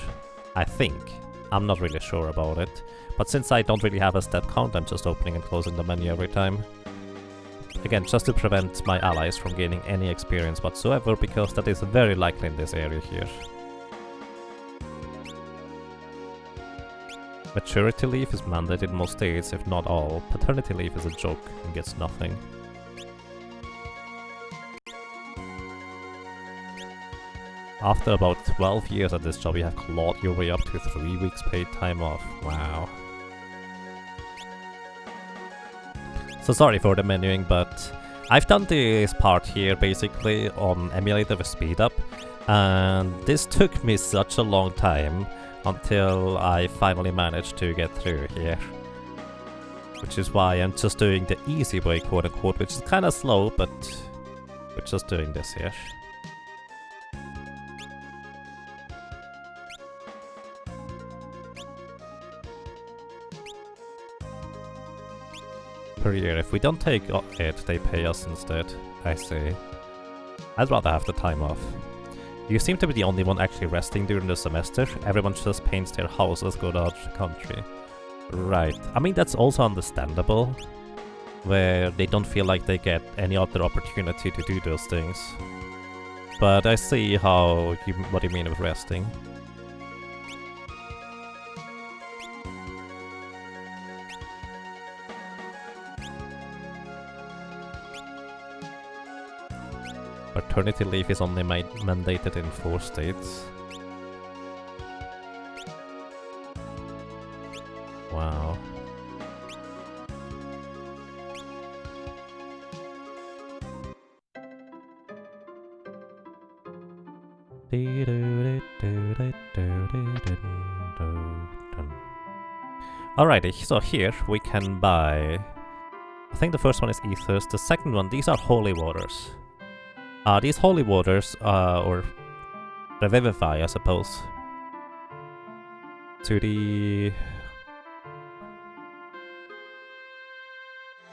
I think. I'm not really sure about it. But since I don't really have a step count, I'm just opening and closing the menu every time. Again, just to prevent my allies from gaining any experience whatsoever, because that is very likely in this area here. Maturity leave is mandated in most states, if not all. Paternity leave is a joke and gets nothing. After about 12 years at this job, you have clawed your way up to 3 weeks paid time off. Wow. So sorry for the menuing, but I've done this part here basically on emulator with speed up, and this took me such a long time until I finally managed to get through here. Which is why I'm just doing the easy way, quote unquote, which is kinda slow, but we're just doing this here. Per year. If we don't take it, they pay us instead. I see. I'd rather have the time off. You seem to be the only one actually resting during the semester. Everyone just paints their houses, go out of the country. Right. I mean, that's also understandable, where they don't feel like they get any other opportunity to do those things. But I see what you mean with resting. Paternity leave is only mandated in 4 states. Wow. Alrighty, so here we can buy... I think the first one is ethers, the second one, these are holy waters. These holy waters, or revivify, I suppose, to the...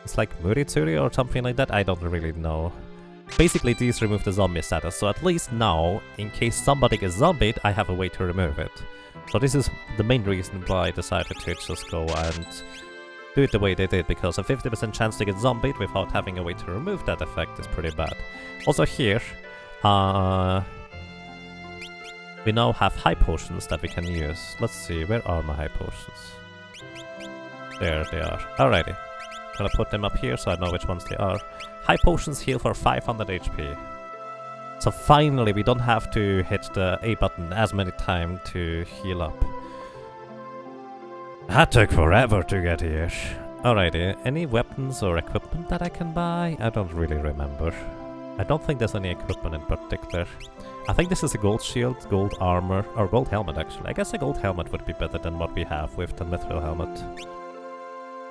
It's like Muritsuri or something like that, I don't really know. Basically, these remove the zombie status, so at least now, in case somebody gets zombied, I have a way to remove it. So this is the main reason why I decided to just go and do it the way they did, because a 50% chance to get zombied without having a way to remove that effect is pretty bad. Also here, we now have high potions that we can use. Let's see, where are my high potions? There they are. Alrighty. Gonna put them up here so I know which ones they are. High potions heal for 500 HP. So finally we don't have to hit the A button as many times to heal up. That took forever to get here. Alrighty, any weapons or equipment that I can buy? I don't really remember. I don't think there's any equipment in particular. I think this is a gold shield, gold armor, or gold helmet actually. I guess a gold helmet would be better than what we have with the mithril helmet.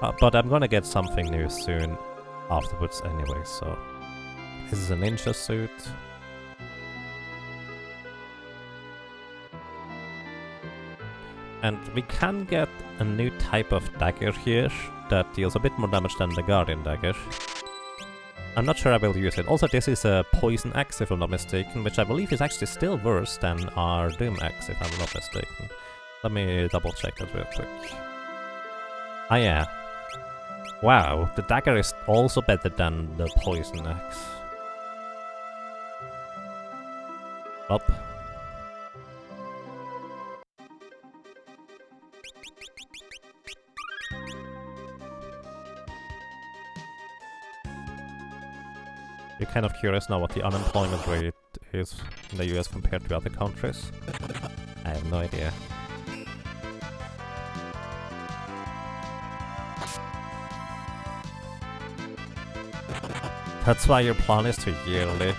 But I'm gonna get something new soon afterwards anyway, so... This is a ninja suit. And we can get a new type of dagger here that deals a bit more damage than the Guardian Dagger. I'm not sure I will use it. Also, this is a poison axe if I'm not mistaken, which I believe is actually still worse than our Doom axe if I'm not mistaken. Let me double check that real quick. Ah yeah. Wow, the dagger is also better than the poison axe. Up. You're kind of curious now what the unemployment rate is in the US compared to other countries? I have no idea. That's why your plan is to yearly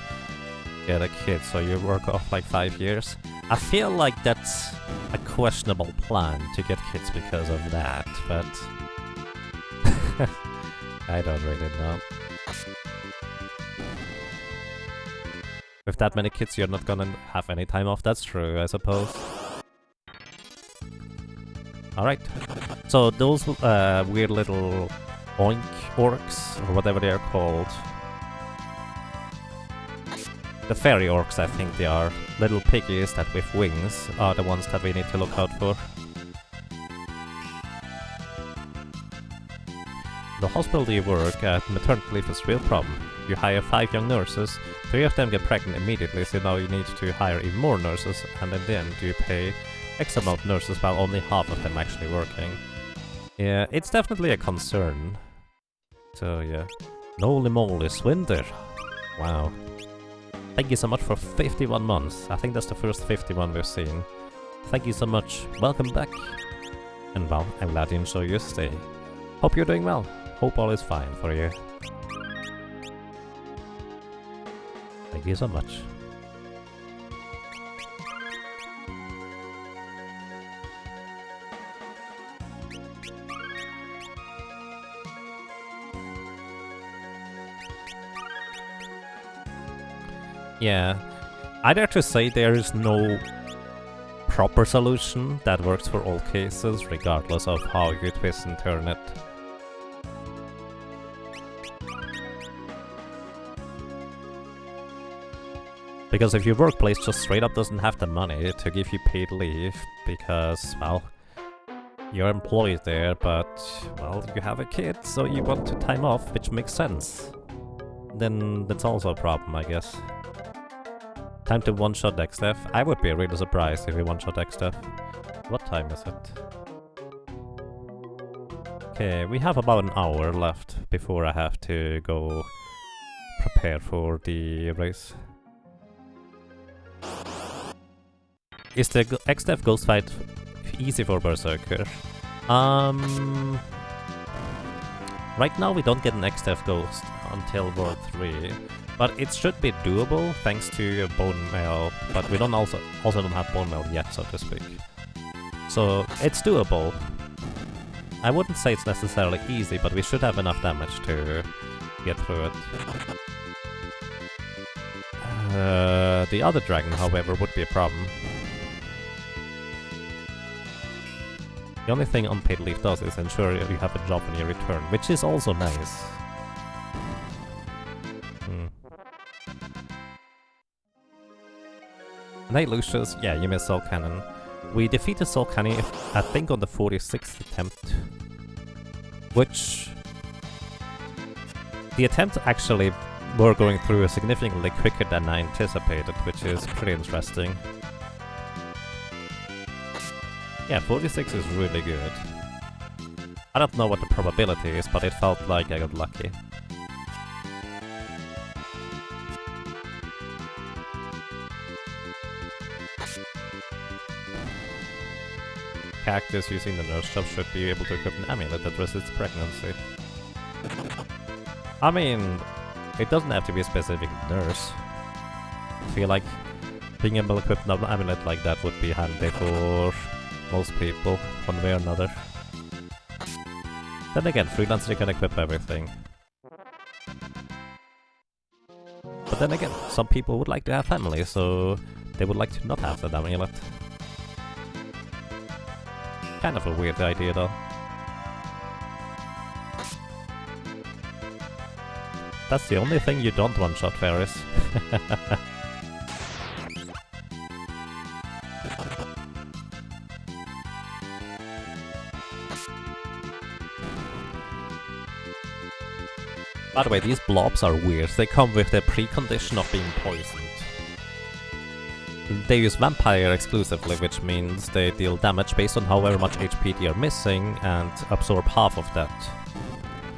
get a kid, so you work off like 5 years. I feel like that's a questionable plan to get kids because of that, but I don't really know. With that many kids, you're not gonna have any time off. That's true, I suppose. Alright. So those weird little oink orcs, or whatever they are called. The fairy orcs, I think they are. Little piggies that with wings are the ones that we need to look out for. The hospital you work at, maternity leave is a real problem. You hire 5 young nurses, 3 of them get pregnant immediately, so now you need to hire even more nurses, and in the end you pay X amount of nurses while only half of them actually working. Yeah, it's definitely a concern. So yeah. Holy moly, Swinder! Wow. Thank you so much for 51 months. I think that's the first 51 we've seen. Thank you so much. Welcome back. And well, I'm glad you enjoy your stay. Hope you're doing well. Hope all is fine for you. Thank you so much. Yeah, I dare to say there is no proper solution that works for all cases, regardless of how you twist and turn it. Because if your workplace just straight up doesn't have the money to give you paid leave, because, well, you're employed there, but, well, you have a kid, so you want to time off, which makes sense. Then that's also a problem, I guess. Time to one-shot Dextef. I would be really surprised if we one-shot Dextef. What time is it? Okay, we have about an hour left before I have to go prepare for the race. Is the X-Def ghost fight easy for Berserker? Right now we don't get an X-Def ghost until World 3. But it should be doable thanks to bone mail, but we don't also don't have bone mail yet, so to speak. So it's doable. I wouldn't say it's necessarily easy, but we should have enough damage to get through it. The other dragon, however, would be a problem. The only thing unpaid leave does is ensure you have a job when you return, which is also nice. Hey Lucius, yeah, you missed Soul Cannon. We defeated Soul Cannon, I think, on the 46th attempt. Which... The attempt actually were going through significantly quicker than I anticipated, which is pretty interesting. Yeah, 46 is really good. I don't know what the probability is, but it felt like I got lucky. Cactus using the nurse shop should be able to equip an amulet that resists pregnancy. I mean, it doesn't have to be a specific nurse. I feel like being able to equip an amulet like that would be handy for most people, one way or another. Then again, freelancer can equip everything. But then again, some people would like to have family, so they would like to not have that amulet. Kind of a weird idea, though. That's the only thing you don't one-shot, Ferris. By the way, these blobs are weird. They come with the precondition of being poisoned. They use Vampire exclusively, which means they deal damage based on however much HP they are missing and absorb half of that.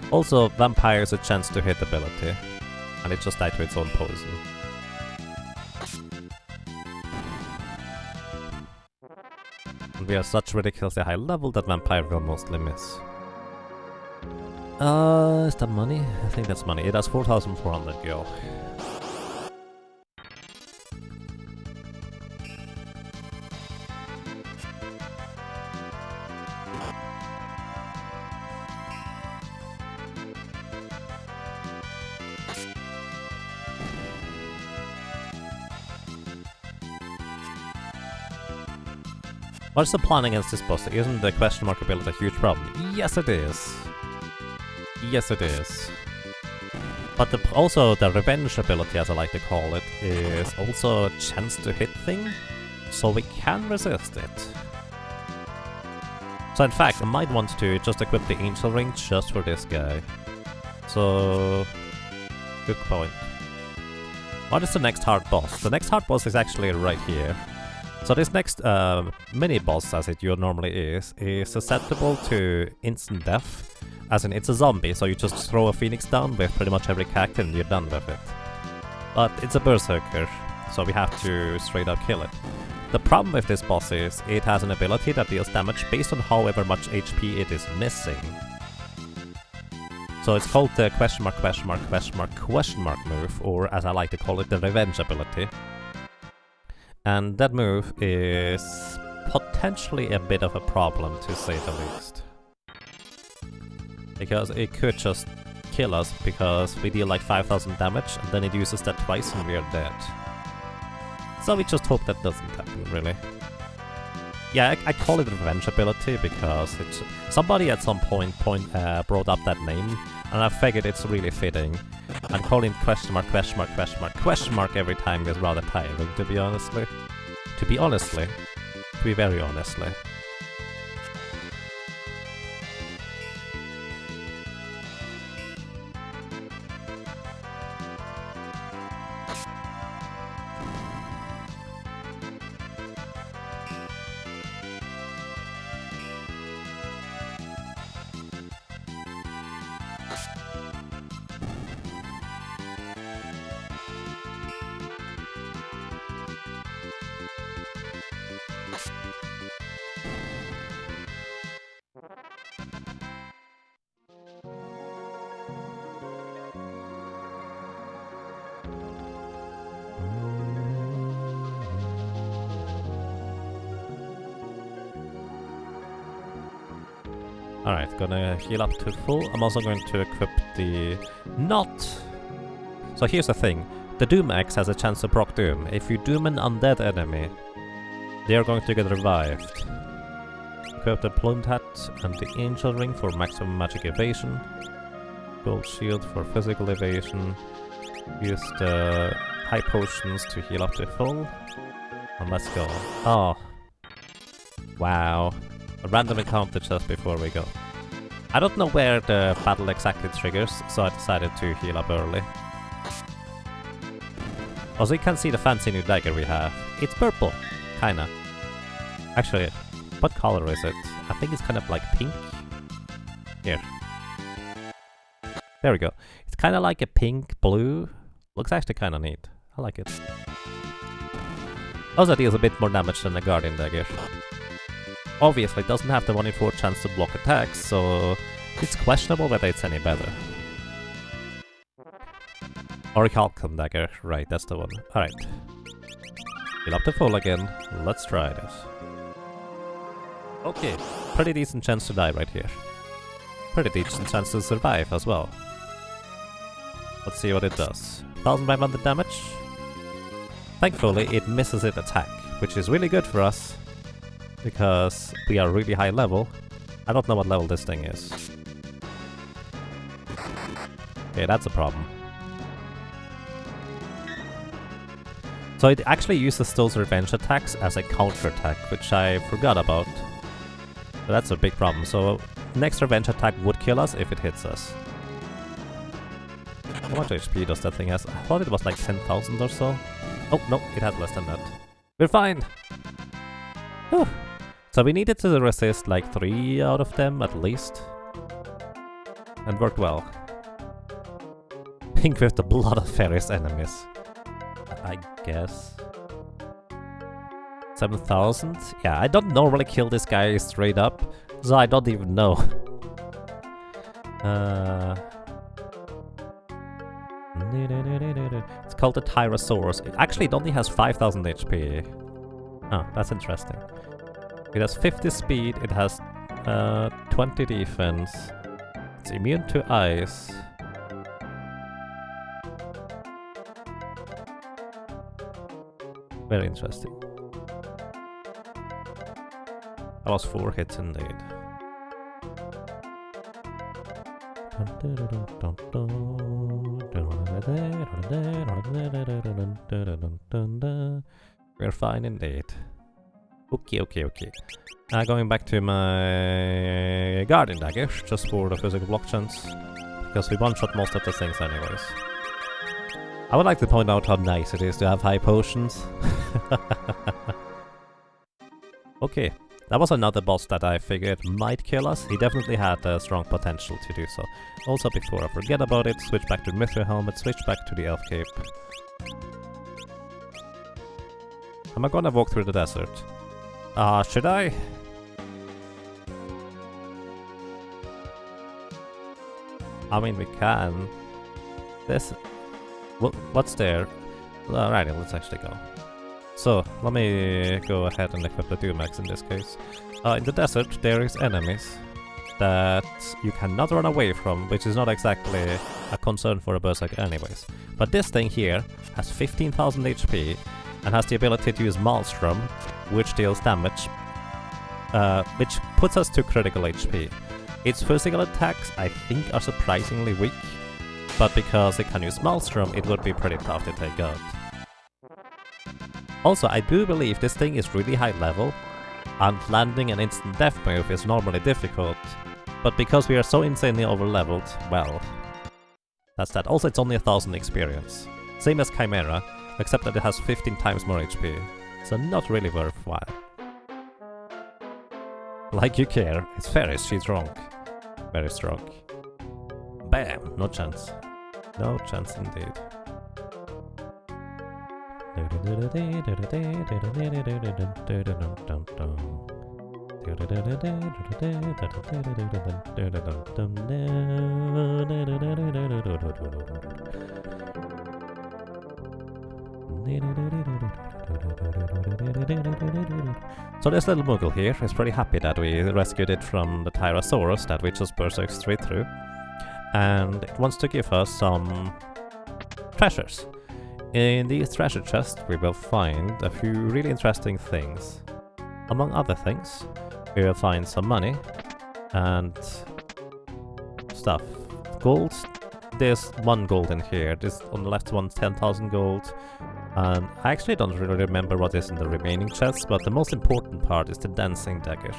Also, Vampire is a chance to hit ability, and it just died to its own poison. And we are such ridiculously high level that Vampire will mostly miss. Is that money? I think that's money. It has 4,400 gil. What's the plan against this boss? Isn't the question mark ability a huge problem? Yes, it is. Yes, it is. But also the revenge ability, as I like to call it, is also a chance to hit thing, so we can resist it. So in fact, I might want to just equip the Angel Ring just for this guy. So, good point. What is the next hard boss? The next hard boss is actually right here. So this next mini-boss, as it normally is susceptible to instant death. As in, it's a zombie, so you just throw a phoenix down with pretty much every character and you're done with it. But it's a berserker, so we have to straight up kill it. The problem with this boss is, it has an ability that deals damage based on however much HP it is missing. So it's called the question mark move, or as I like to call it, the revenge ability. And that move is potentially a bit of a problem, to say the least. Because it could just kill us, because we deal like 5,000 damage, and then it uses that twice and we are dead. So we just hope that doesn't happen, really. Yeah, I call it revenge ability because it's somebody at some point brought up that name, and I figured it's really fitting. And calling question mark every time is rather tiring, to be honestly. To be very honestly. Alright, gonna heal up to full. I'm also going to equip the... So here's the thing. The Doom Axe has a chance to proc Doom. If you doom an undead enemy, they are going to get revived. Equip the Plumed Hat and the Angel Ring for maximum magic evasion. Gold Shield for physical evasion. Use the High Potions to heal up to full. And let's go. Oh. Wow. A random encounter just before we go. I don't know where the battle exactly triggers, so I decided to heal up early. Also, you can see the fancy new dagger we have. It's purple, kinda. Actually, what color is it? I think it's kind of like pink. Here. There we go. It's kinda like a pink blue. Looks actually kinda neat. I like it. Also deals a bit more damage than the Guardian dagger. Obviously, it doesn't have the 1 in 4 chance to block attacks, so it's questionable whether it's any better. Orichalcum dagger, right, that's the one. Alright. Heal up to full again. Let's try this. Okay, pretty decent chance to die right here. Pretty decent chance to survive as well. Let's see what it does. 1500 damage. Thankfully, it misses its attack, which is really good for us. Because we are really high level. I don't know what level this thing is. Okay, that's a problem. So it actually uses those revenge attacks as a counter attack, which I forgot about. But that's a big problem. So next revenge attack would kill us if it hits us. How much HP does that thing has? I thought it was like 10,000 or so. Oh, no, it has less than that. We're fine! Whew. So we needed to resist like 3 out of them at least. And worked well. Pink with the blood of fairies enemies. I guess. 7,000? Yeah, I don't normally kill this guy straight up, so I don't even know. It's called the Tyrannosaurus. Actually, it only has 5,000 HP. Oh, that's interesting. It has 50 speed, it has 20 defense. It's immune to ice. Very interesting. That was 4 hits indeed. We're fine indeed. Okay. Going back to my guardian dagger, just for the physical block chance, because we one-shot most of the things anyways. I would like to point out how nice it is to have high potions. Okay, that was another boss that I figured might kill us. He definitely had a strong potential to do so. Also, before I forget about it, switch back to the Mithril Helmet, switch back to the Elf Cape. Am I gonna walk through the desert? Should I? I mean, we can. This... What's there? Alrighty, let's actually go. So, let me go ahead and equip the Dumax in this case. In the desert, there is enemies that you cannot run away from, which is not exactly a concern for a Berserker anyways. But this thing here has 15,000 HP and has the ability to use Maelstrom, which deals damage, which puts us to critical HP. Its physical attacks, I think, are surprisingly weak, but because it can use Maelstrom, it would be pretty tough to take out. Also, I do believe this thing is really high level, and landing an instant death move is normally difficult, but because we are so insanely over-leveled, well, that's that. Also, it's only 1,000 experience. Same as Chimera, except that it has 15 times more HP, so not really worthwhile. Like you care, it's Ferris, she's strong. Very strong. Bam! No chance. No chance indeed. So this little Moogle here is pretty happy that we rescued it from the Tyrannosaurus that we just berserked straight through. And it wants to give us some treasures. In these treasure chests we will find a few really interesting things. Among other things, we will find some money and stuff. Gold. There's 1 gold in here. This on the left one's 10,000 gold. And I actually don't really remember what is in the remaining chests, but the most important part is the dancing dagger.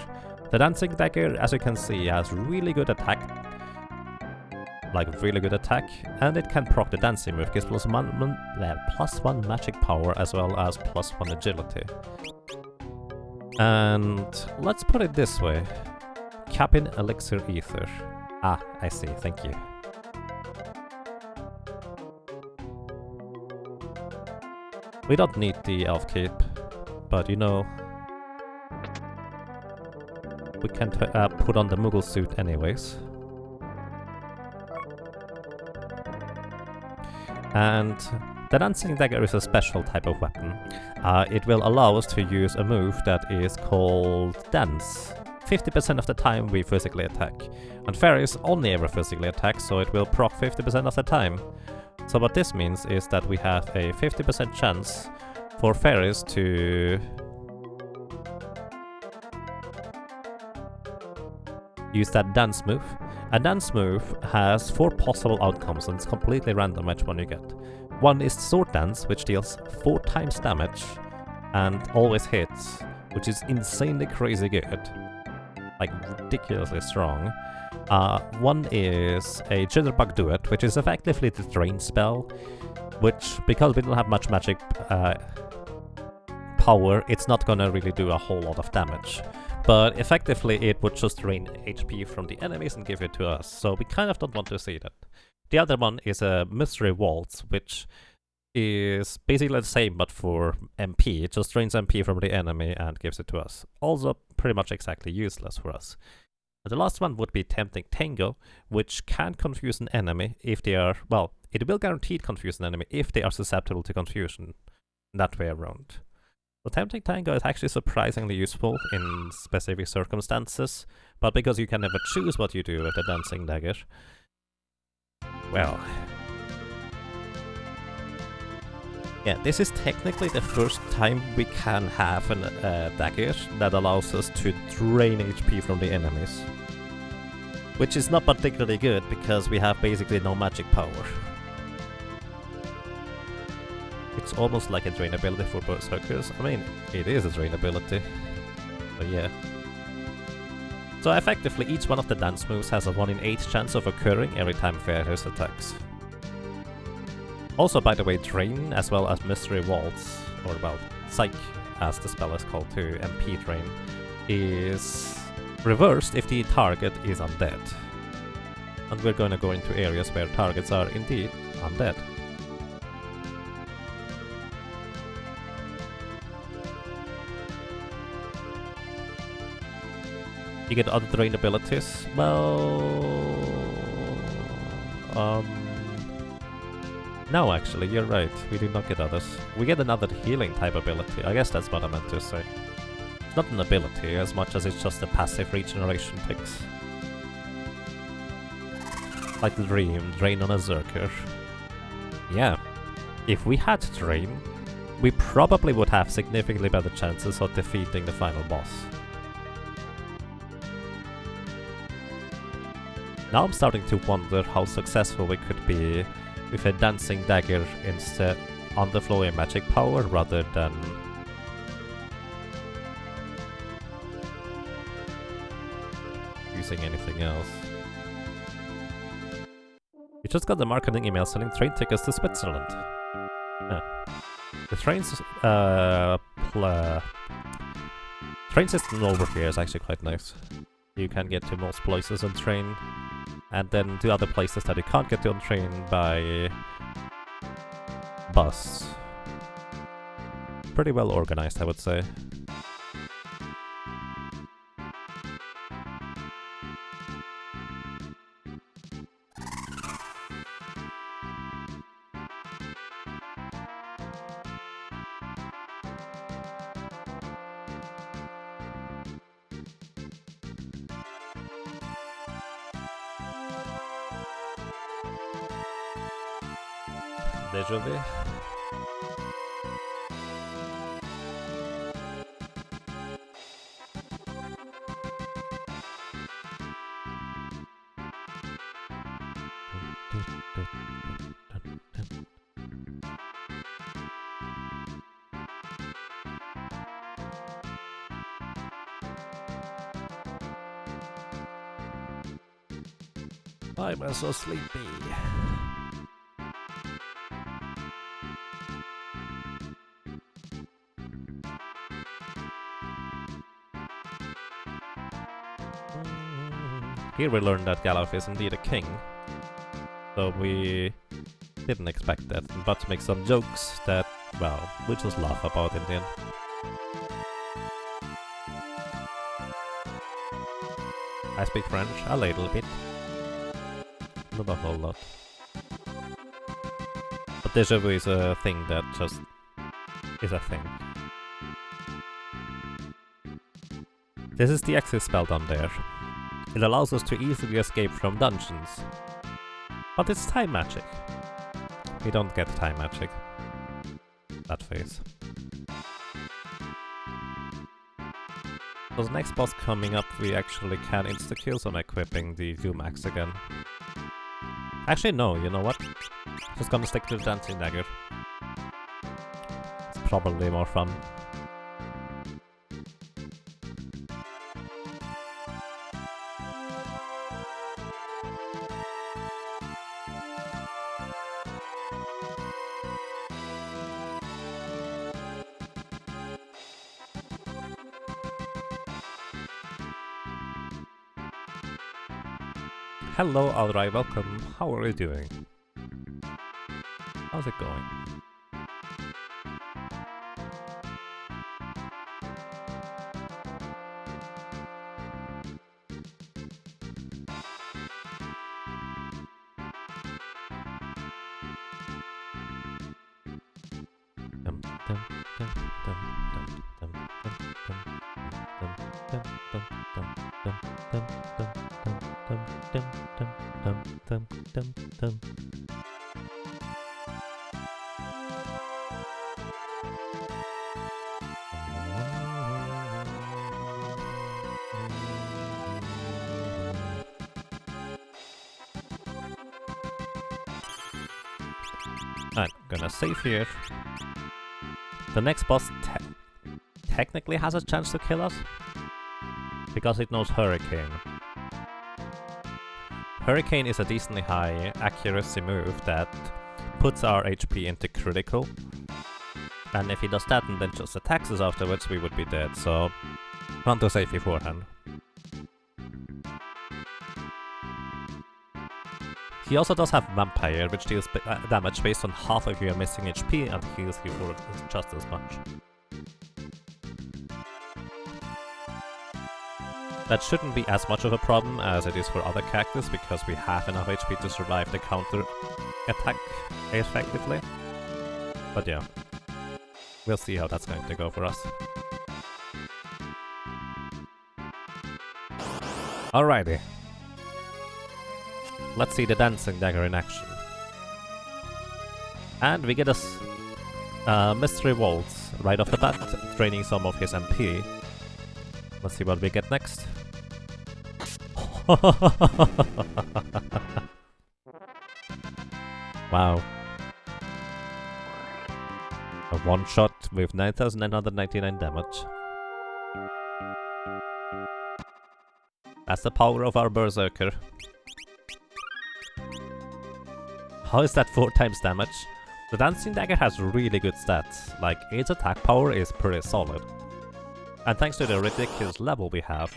The dancing dagger, as you can see, has really good attack. Like really good attack, and it can proc the dancing move, gives +1 magic power as well as +1 agility. And let's put it this way. Cabin Elixir Ether. Ah, I see, thank you. We don't need the Elf Cape, but you know, we can put on the Moogle suit anyways. And the dancing dagger is a special type of weapon. It will allow us to use a move that is called Dance. 50% of the time we physically attack. And fairies only ever physically attack, so it will proc 50% of the time. So what this means is that we have a 50% chance for fairies to use that dance move. A dance move has 4 possible outcomes and it's completely random which one you get. One is Sword Dance, which deals 4 times damage and always hits, which is insanely crazy good. Like ridiculously strong. One is a Jitterbug Duet, which is effectively the Drain spell, which, because we don't have much magic power, it's not gonna really do a whole lot of damage. But effectively it would just drain HP from the enemies and give it to us, so we kind of don't want to see that. The other one is a Mystery Waltz, which is basically the same but for MP. It just drains MP from the enemy and gives it to us. Also pretty much exactly useless for us. And the last one would be Tempting Tango, which can confuse an enemy if they are, well, it will guaranteed confuse an enemy if they are susceptible to confusion, that way around. So Tempting Tango is actually surprisingly useful in specific circumstances, but because you can never choose what you do with the Dancing Dagger, well... yeah, this is technically the first time we can have a dagger that allows us to drain HP from the enemies. Which is not particularly good, because we have basically no magic power. It's almost like a drain ability for Berserkers. I mean, it is a drain ability, but yeah. So effectively, each one of the dance moves has a 1 in 8 chance of occurring every time Fairies attacks. Also, by the way, Drain, as well as Mystery Waltz, or well, Psych, as the spell is called too, MP Drain, is reversed if the target is undead. And we're gonna go into areas where targets are indeed undead. You get other Drain abilities, well... no, actually, you're right. We do not get others. We get another healing type ability. I guess that's what I meant to say. It's not an ability as much as it's just a passive regeneration ticks. Like the Drain on a Berserker. Yeah. If we had Drain, we probably would have significantly better chances of defeating the final boss. Now I'm starting to wonder how successful we could be with a Dancing Dagger instead on the flowing magic power rather than using anything else. We just got the marketing email selling train tickets to Switzerland. Yeah. The train system over here is actually quite nice. You can get to most places on train, and then to other places that you can't get to on train by bus. Pretty well organized, I would say. Déjà vu. I'm so sleepy. Here we learn that Galaf is indeed a king, so we didn't expect that, but to make some jokes that, well, we just laugh about in the end. I speak French a little bit, not a whole lot. But déjà vu is a thing that just is a thing. This is the exit spell down there. It allows us to easily escape from dungeons. But it's time magic. We don't get time magic. That phase. So the next boss coming up, we actually can insta-kill some equipping the Doom Axe again. Actually no, you know what? Just gonna stick to the Dancing Dagger. It's probably more fun. Hello, Alright, welcome. How are you doing? How's it going? I'm gonna save here. The next boss technically has a chance to kill us, because it knows Hurricane. Hurricane is a decently high accuracy move that puts our HP into critical. And if he does that and then just attacks us afterwards, we would be dead, so want to save beforehand. He also does have Vampire, which deals damage based on half of your missing HP and heals you for just as much. That shouldn't be as much of a problem as it is for other characters, because we have enough HP to survive the counter attack effectively. But yeah, we'll see how that's going to go for us. Alrighty. Let's see the dancing dagger in action. And we get a mystery waltz right off the bat, draining some of his MP. Let's see what we get next. Wow. A one shot with 9,999 damage. That's the power of our Berserker. How is that 4 times damage? The dancing dagger has really good stats, like its attack power is pretty solid. And thanks to the ridiculous level we have,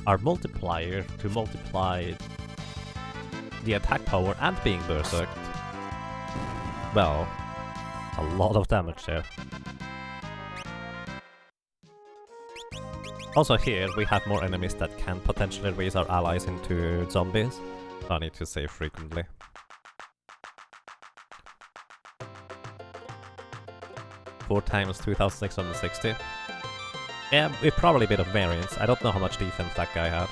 our multiplier to multiply the attack power and being berserked, well, a lot of damage there. Also here we have more enemies that can potentially raise our allies into zombies, so I need to save frequently. Four times 2,660. Yeah, it's probably a bit of variance. I don't know how much defense that guy had.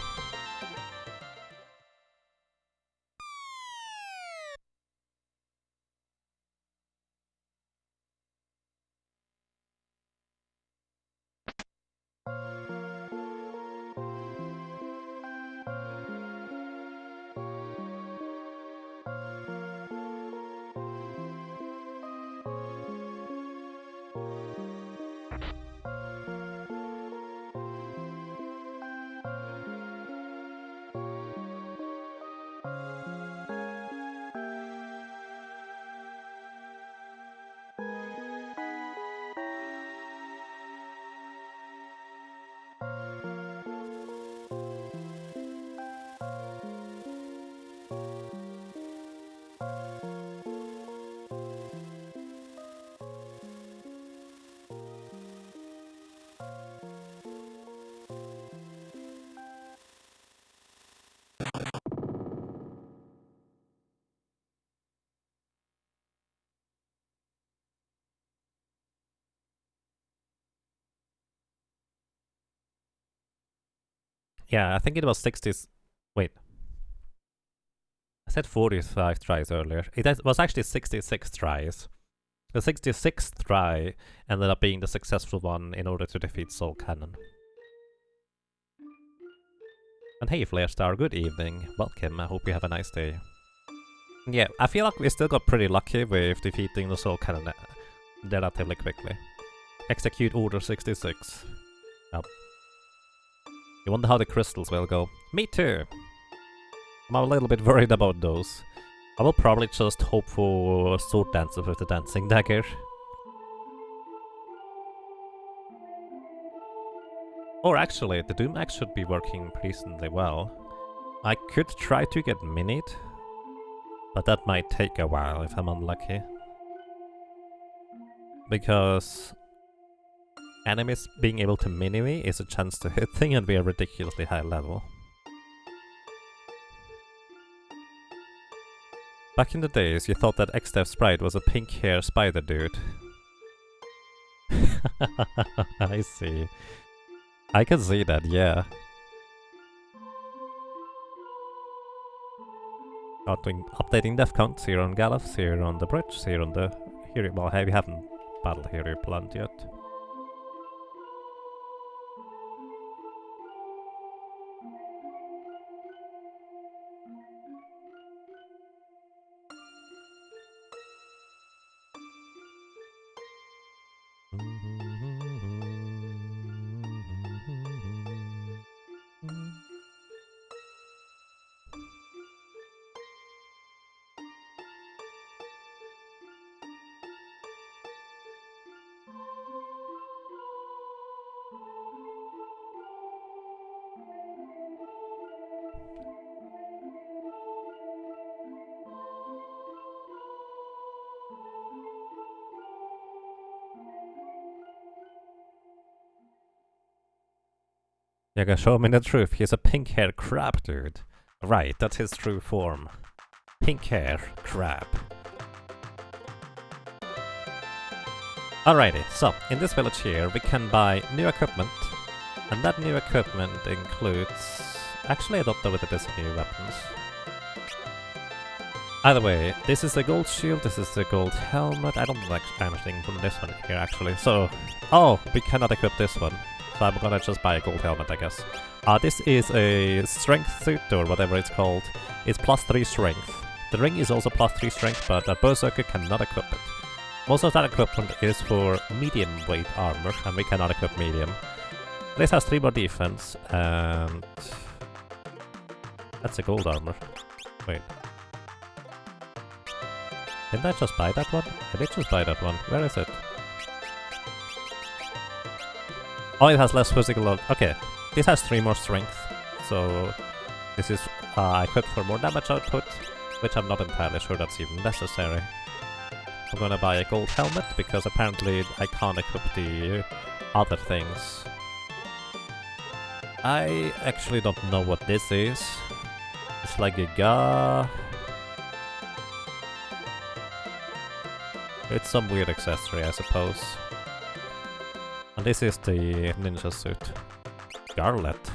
Yeah, I think it was 60... Wait. I said 45 tries earlier. It was actually 66 tries. The 66th try ended up being the successful one in order to defeat Soul Cannon. And hey Flarestar, good evening. Welcome, I hope you have a nice day. Yeah, I feel like we still got pretty lucky with defeating the Soul Cannon relatively quickly. Execute Order 66. Yep. You wonder how the crystals will go. Me too! I'm a little bit worried about those. I will probably just hope for Sword Dancer with the Dancing Dagger. Or actually, the Doom Axe should be working decently well. I could try to get minied, but that might take a while if I'm unlucky. Because enemies being able to mini me is a chance to hit thing and be a ridiculously high level. Back in the days, you thought that XDev Sprite was a pink hair spider dude. I see. I can see that, yeah. Updating death counts here on Gallows, here on the bridge, here on the... Here, well, we haven't battled Hero Plant yet. You can show me the truth, he's a pink hair crab dude. Right, that's his true form. Pink hair crab. Alrighty, so in this village here we can buy new equipment, and that new equipment includes... Actually, I don't know whether there's new weapons. Either way, this is the gold shield, this is the gold helmet. I don't like anything from this one here actually, so... Oh, we cannot equip this one. So I'm gonna just buy a gold helmet, I guess. This is a strength suit, or whatever it's called. It's +3 strength. The ring is also +3 strength, but a berserker cannot equip it. Most of that equipment is for medium weight armor, and we cannot equip medium. This has 3 more defense, and... That's a gold armor. Wait. Didn't I just buy that one? I did just buy that one. Where is it? Oh, it has less physical load. Okay, this has 3 more strength, so this is equipped for more damage output, which I'm not entirely sure that's even necessary. I'm gonna buy a gold helmet, because apparently I can't equip the other things. I actually don't know what this is. It's like a It's some weird accessory, I suppose. And this is the ninja suit. Garlet.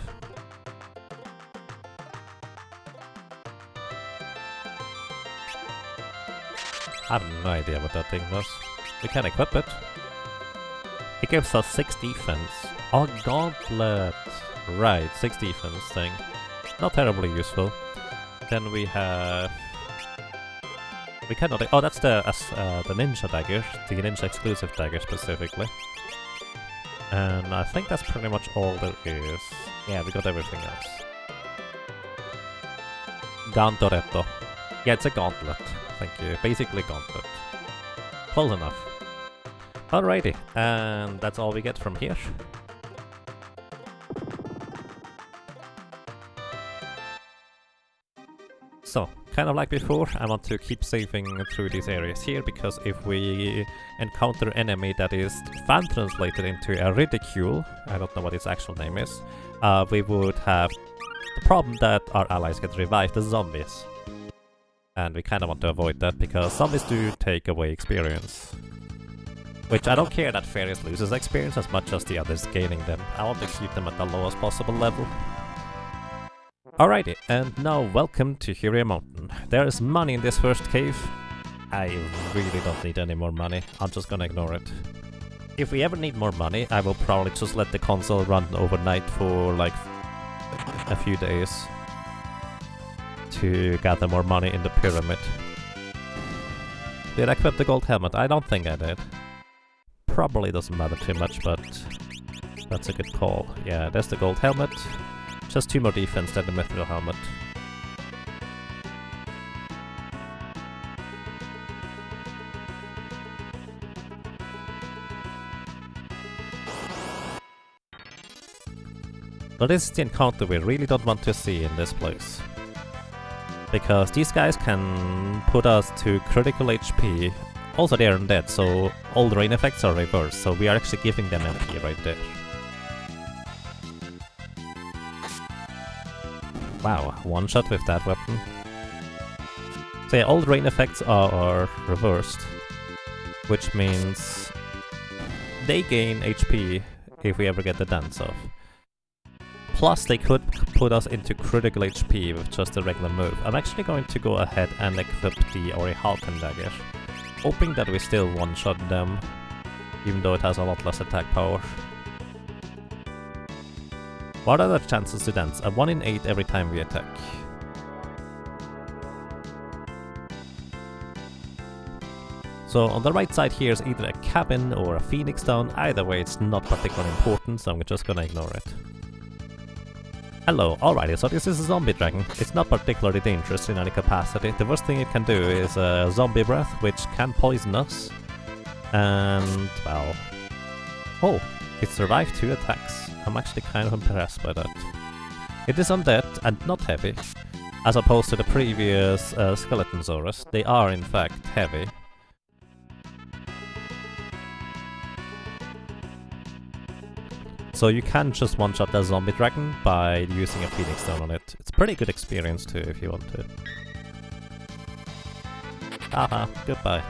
I have no idea what that thing does. We can equip it. It gives us 6 defense. Oh, gauntlet! Right, 6 defense thing. Not terribly useful. Then we have... We cannot... Oh, that's the ninja dagger. The ninja exclusive dagger specifically. And I think that's pretty much all there is. Yeah, we got everything else. Gantoretto. Yeah, it's a gauntlet. Thank you. Basically gauntlet. Close enough. Alrighty, and that's all we get from here. So, kind of like before, I want to keep saving through these areas here, because if we encounter enemy that is fan translated into a ridicule, I don't know what its actual name is, we would have the problem that our allies get revived as zombies. And we kind of want to avoid that, because zombies do take away experience. Which I don't care that Fairies loses experience as much as the others gaining them. I want to keep them at the lowest possible level. Alrighty, and now welcome to Hero Mountain. There is money in this first cave. I really don't need any more money. I'm just gonna ignore it. If we ever need more money, I will probably just let the console run overnight for like a few days to gather more money in the pyramid. Did I equip the gold helmet? I don't think I did. Probably doesn't matter too much, but that's a good call. Yeah, there's the gold helmet. Just 2 more defense than the mithril helmet. But this is the encounter we really don't want to see in this place. because these guys can put us to critical HP. Also they are undead, so all the rain effects are reversed, so we are actually giving them MP right there. Wow, one shot with that weapon. So yeah, all the rain effects are reversed, which means they gain HP if we ever get the dance off. Plus they could put us into critical HP with just a regular move. I'm actually going to go ahead and equip the Ori Halcon dagger, hoping that we still one-shot them, even though it has a lot less attack power. What are the chances to dance? A 1 in 8 every time we attack. So on the right side here is either a cabin or a phoenix down. Either way it's not particularly important, so I'm just gonna ignore it. Hello, alrighty, so this is a zombie dragon. It's not particularly dangerous in any capacity. The worst thing it can do is a zombie breath, which can poison us. And, well... Oh, it survived 2 attacks. I'm actually kind of impressed by that. It is undead and not heavy, as opposed to the previous Skeletonsaurus. They are in fact heavy. So you can just one-shot that zombie dragon by using a phoenix stone on it. It's pretty good experience too if you want to. Haha, goodbye.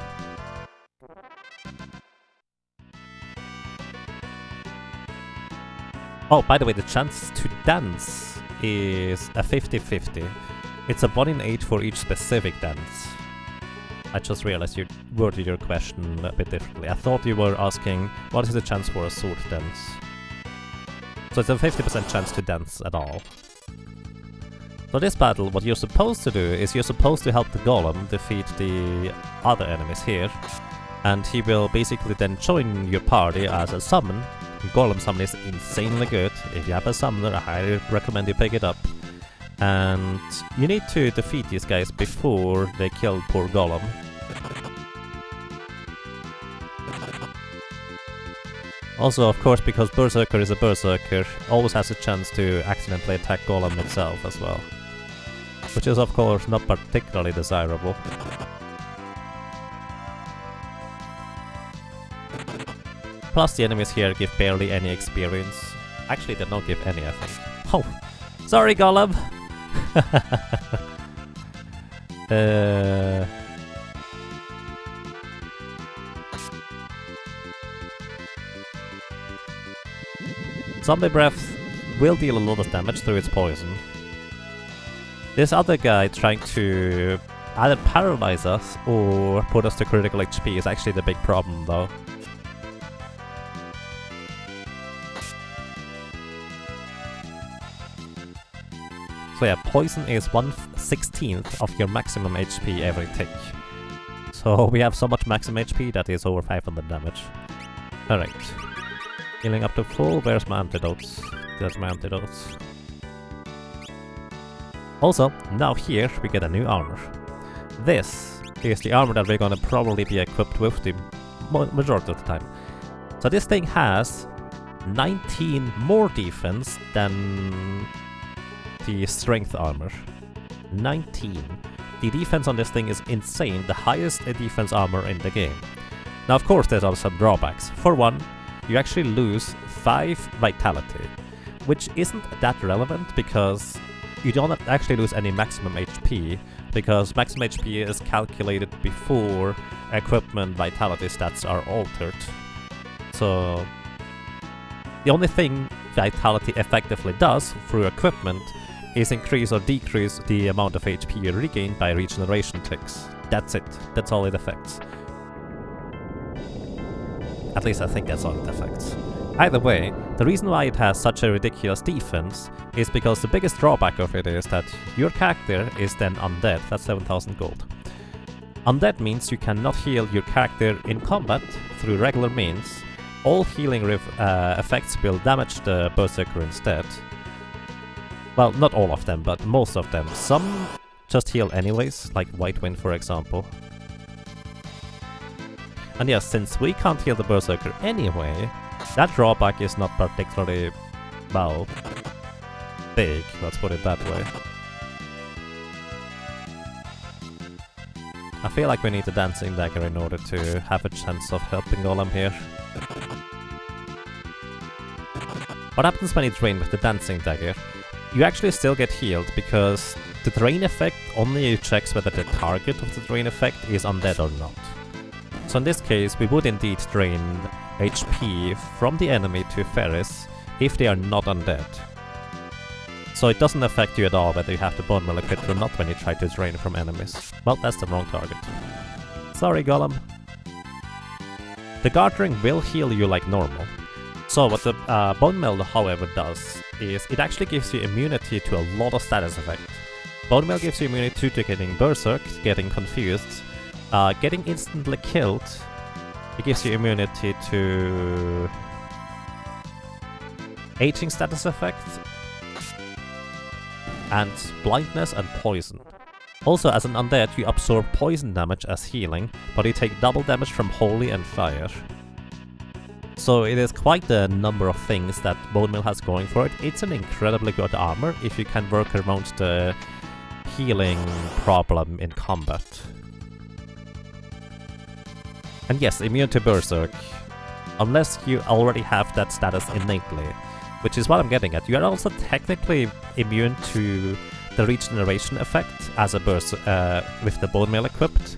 Oh, by the way, the chance to dance is a 50-50. It's a 1 in 8 for each specific dance. I just realized you worded your question a bit differently. I thought you were asking, what is the chance for a sword dance? So it's a 50% chance to dance at all. For this battle, what you're supposed to do is you're supposed to help the golem defeat the other enemies here, and he will basically then join your party as a summon. Golem summon is insanely good. If you have a summoner, I highly recommend you pick it up. And you need to defeat these guys before they kill poor Golem. Also, of course, because Berserker is a Berserker, always has a chance to accidentally attack Golem itself as well. Which is, of course, not particularly desirable. Plus, the enemies here give barely any experience. Actually, they don't give any, I think. Oh! Sorry, Golem! Zombie Breath will deal a lot of damage through its poison. This other guy trying to either paralyze us or put us to critical HP is actually the big problem though. So yeah, poison is 1/16 of your maximum HP every tick. So we have so much maximum HP that is over 500 damage. Alright. Healing up to full, where's my antidotes? There's my antidotes. Also, now here we get a new armor. This is the armor that we're gonna probably be equipped with the majority of the time. So this thing has 19 more defense than the strength armor. 19. The defense on this thing is insane, the highest defense armor in the game. Now of course there are some drawbacks. For one, you actually lose 5 vitality, which isn't that relevant because you don't actually lose any maximum HP, because maximum HP is calculated before equipment vitality stats are altered. So the only thing vitality effectively does through equipment is increase or decrease the amount of HP you regain by regeneration ticks. That's it. That's all it affects. At least I think that's all it affects. Either way, the reason why it has such a ridiculous defense is because the biggest drawback of it is that your character is then undead. That's 7,000 gold. Undead means you cannot heal your character in combat through regular means. All healing effects will damage the Berserker instead. Well, not all of them, but most of them. Some just heal anyways, like White Wind for example. And yes, since we can't heal the Berserker anyway, that drawback is not particularly, well, big, let's put it that way. I feel like we need the Dancing Dagger in order to have a chance of helping Golem here. What happens when you drain with the Dancing Dagger? You actually still get healed, because the drain effect only checks whether the target of the drain effect is undead or not. So in this case, we would indeed drain HP from the enemy to Ferris if they are not undead. So it doesn't affect you at all whether you have the bone meal equipped or not when you try to drain from enemies. Well, that's the wrong target. Sorry, Golem. The Gartering will heal you like normal. So what the Bone Meal, however, does is it actually gives you immunity to a lot of status effects. Bone Meal gives you immunity to getting Berserk, getting confused, getting instantly killed. It gives you immunity to aging status effects, and blindness and poison. Also, as an undead, you absorb poison damage as healing, but you take double damage from holy and fire. So it is quite a number of things that Bone Meal has going for it. It's an incredibly good armor if you can work around the healing problem in combat. And yes, immune to Berserk. Unless you already have that status innately, which is what I'm getting at. You are also technically immune to the regeneration effect as a with the Bone Meal equipped.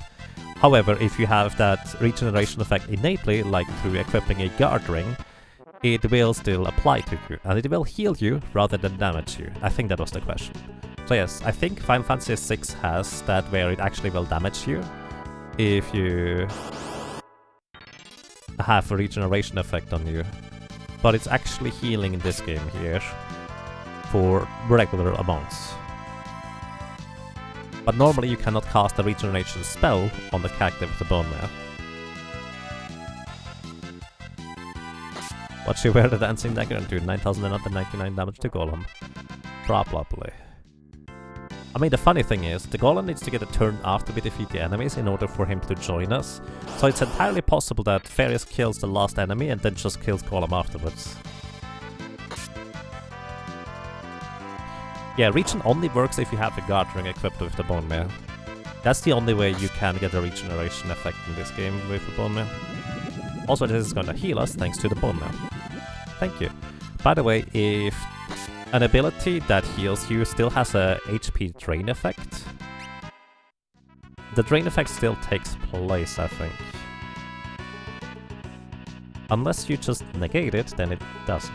However, if you have that regeneration effect innately, like through equipping a Guard Ring, it will still apply to you, and it will heal you rather than damage you. I think that was the question. So yes, I think Final Fantasy VI has that where it actually will damage you if you have a regeneration effect on you. But it's actually healing in this game here for regular amounts. But normally you cannot cast a regeneration spell on the character with the Bone Meal. Watch you wear the Dancing Dagger and do 9,999 damage to Golem. Probably. I mean, the funny thing is, the Golem needs to get a turn after we defeat the enemies in order for him to join us. So it's entirely possible that Ferris kills the last enemy and then just kills Golem afterwards. Yeah, regen only works if you have a Guard Ring equipped with the Bone Meal. That's the only way you can get a regeneration effect in this game with the Bone Meal. Also, this is gonna heal us thanks to the Bone Meal. Thank you. By the way, if an ability that heals you still has a HP drain effect, the drain effect still takes place, I think. Unless you just negate it, then it doesn't.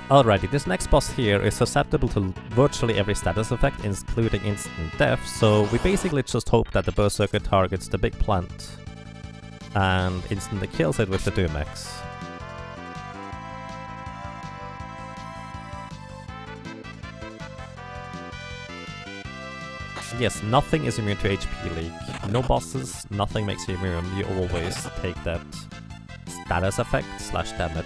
Alrighty, this next boss here is susceptible to virtually every status effect, including instant death, so we basically just hope that the Berserker targets the big plant and instantly kills it with the Doom Axe. Yes, nothing is immune to HP leak. No bosses, nothing makes you immune. You always take that status effect / damage.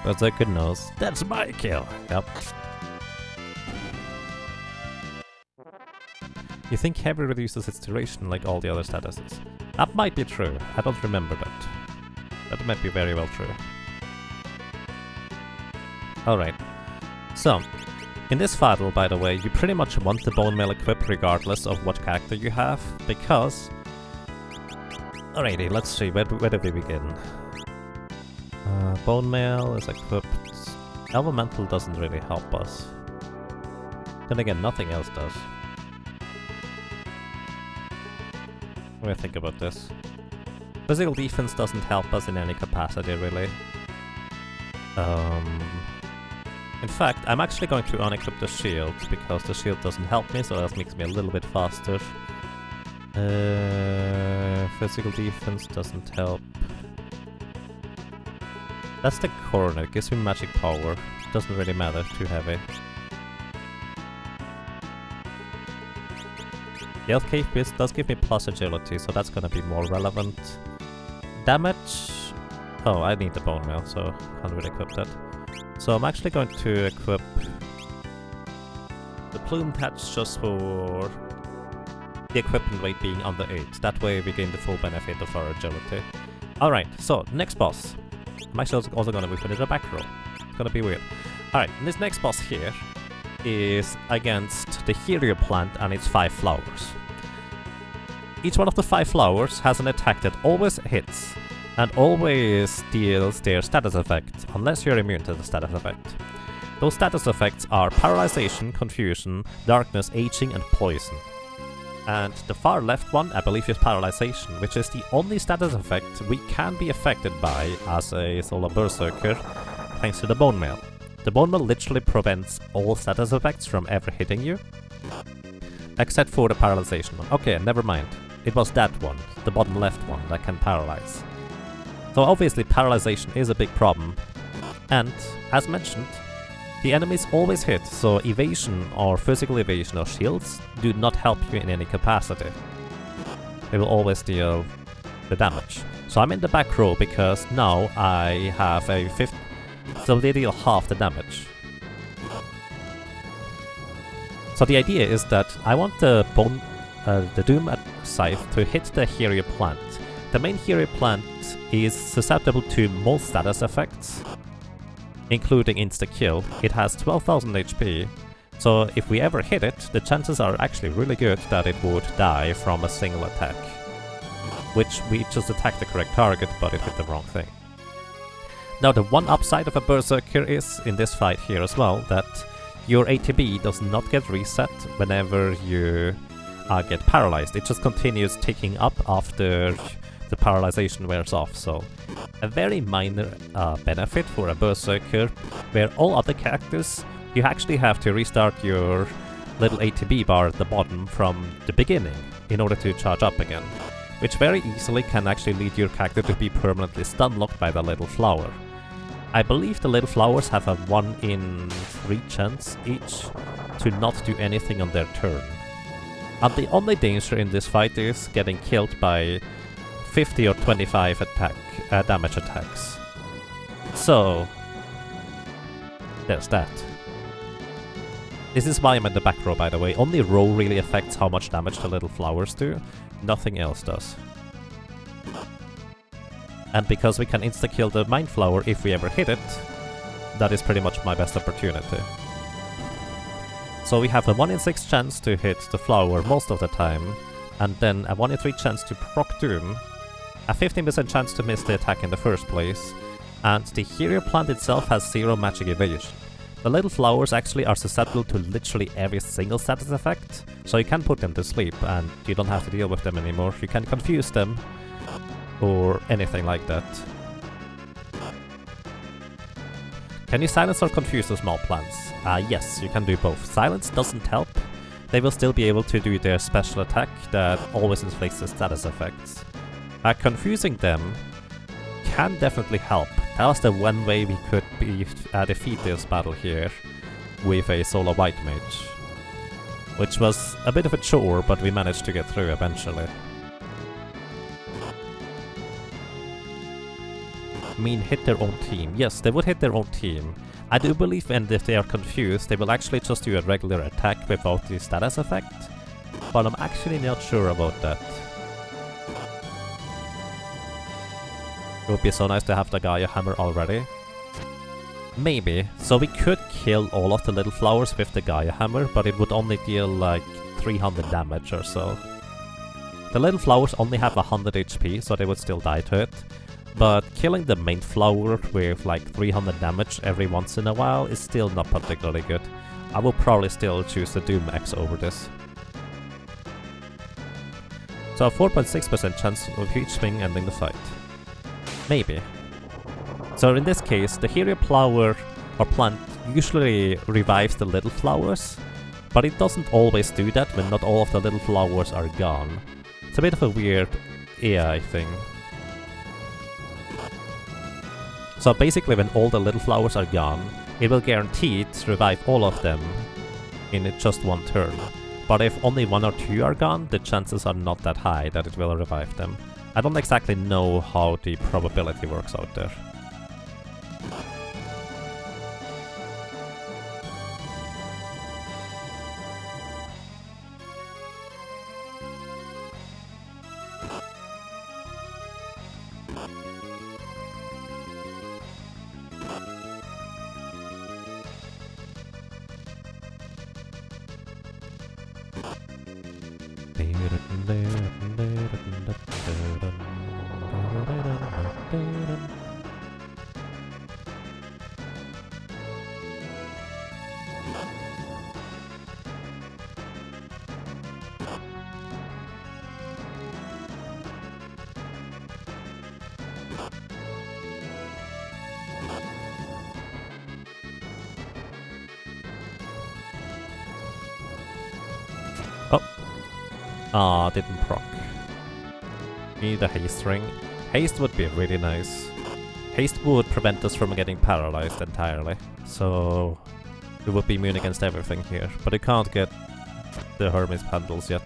Berserker knows. That's my kill. Yep. You think heavy reduces its duration like all the other statuses? That might be true. I don't remember that. That might be very well true. Alright. So, in this battle, by the way, you pretty much want the bone mail equipped regardless of what character you have, because... Alrighty, let's see, where do we begin? Bone mail is equipped. Elemental doesn't really help us. Then again, nothing else does. What do I think about this? Physical defense doesn't help us in any capacity, really. In fact, I'm actually going to unequip the shield, because the shield doesn't help me, so that makes me a little bit faster. Physical defense doesn't help. That's the coronet, it gives me magic power. Doesn't really matter, too heavy. The health cave piece does give me plus agility, so that's gonna be more relevant. Damage... Oh, I need the bone mail, so can't really equip that. So I'm actually going to equip the plume patch just for the equipment weight being under 8. That way we gain the full benefit of our agility. Alright, so next boss. I'm actually also gonna move into the back row. It's gonna be weird. Alright, this next boss here is against the Hero plant and its 5 flowers. Each one of the 5 flowers has an attack that always hits and always deals their status effect, unless you're immune to the status effect. Those status effects are Paralyzation, Confusion, Darkness, Aging, and Poison. And the far left one, I believe, is Paralyzation, which is the only status effect we can be affected by as a solo Berserker, thanks to the Bone Mail. The Bone Mail literally prevents all status effects from ever hitting you, except for the Paralyzation one. Okay, never mind. It was that one, the bottom left one, that can paralyze. So obviously Paralyzation is a big problem, and, as mentioned, the enemies always hit, so evasion or physical evasion or shields do not help you in any capacity. They will always deal the damage. So I'm in the back row because now I have a 5th, so they deal half the damage. So the idea is that I want the Doom Scythe to hit the Hero plant. The main Hero plant is susceptible to most status effects, including insta-kill. It has 12,000 HP, so if we ever hit it, the chances are actually really good that it would die from a single attack. Which we just attacked the correct target, but it hit the wrong thing. Now the one upside of a Berserker is, in this fight here as well, that your ATB does not get reset whenever you get paralyzed. It just continues ticking up after the paralyzation wears off, so a very minor benefit for a Berserker, where all other characters, you actually have to restart your little ATB bar at the bottom from the beginning in order to charge up again, which very easily can actually lead your character to be permanently stun-locked by the little flower. I believe the little flowers have a 1 in 3 chance each to not do anything on their turn. And the only danger in this fight is getting killed by 50 or 25 damage attacks. So, there's that. This is why I'm in the back row, by the way. Only row really affects how much damage the little flowers do. Nothing else does. And because we can insta-kill the Mind Flower if we ever hit it, that is pretty much my best opportunity. So we have a 1 in 6 chance to hit the flower most of the time, and then a 1 in 3 chance to proc Doom, a 15% chance to miss the attack in the first place, and the Hero plant itself has 0 magic evasion. The little flowers actually are susceptible to literally every single status effect, so you can put them to sleep and you don't have to deal with them anymore. You can confuse them, or anything like that. Can you silence or confuse the small plants? Yes, you can do both. Silence doesn't help. They will still be able to do their special attack that always inflicts the status effects. Confusing them can definitely help. That was the one way we could defeat this battle here with a solo white mage, which was a bit of a chore, but we managed to get through eventually. I mean, hit their own team. Yes, they would hit their own team. I do believe if they are confused, they will actually just do a regular attack without the status effect, but I'm actually not sure about that. It would be so nice to have the Gaia Hammer already. Maybe. So we could kill all of the little flowers with the Gaia Hammer, but it would only deal like 300 damage or so. The little flowers only have 100 HP, so they would still die to it. But killing the main flower with like 300 damage every once in a while is still not particularly good. I will probably still choose the Doom X over this. So a 4.6% chance of each swing ending the fight. Maybe. So in this case, the hero flower or plant usually revives the little flowers, but it doesn't always do that when not all of the little flowers are gone. It's a bit of a weird AI thing. So basically when all the little flowers are gone, it will guarantee to revive all of them in just one turn. But if only 1 or 2 are gone, the chances are not that high that it will revive them. I don't exactly know how the probability works out there. Ah, didn't proc. Need a haste ring. Haste would be really nice. Haste would prevent us from getting paralyzed entirely, so we would be immune against everything here, but we can't get the Hermes Pendles yet.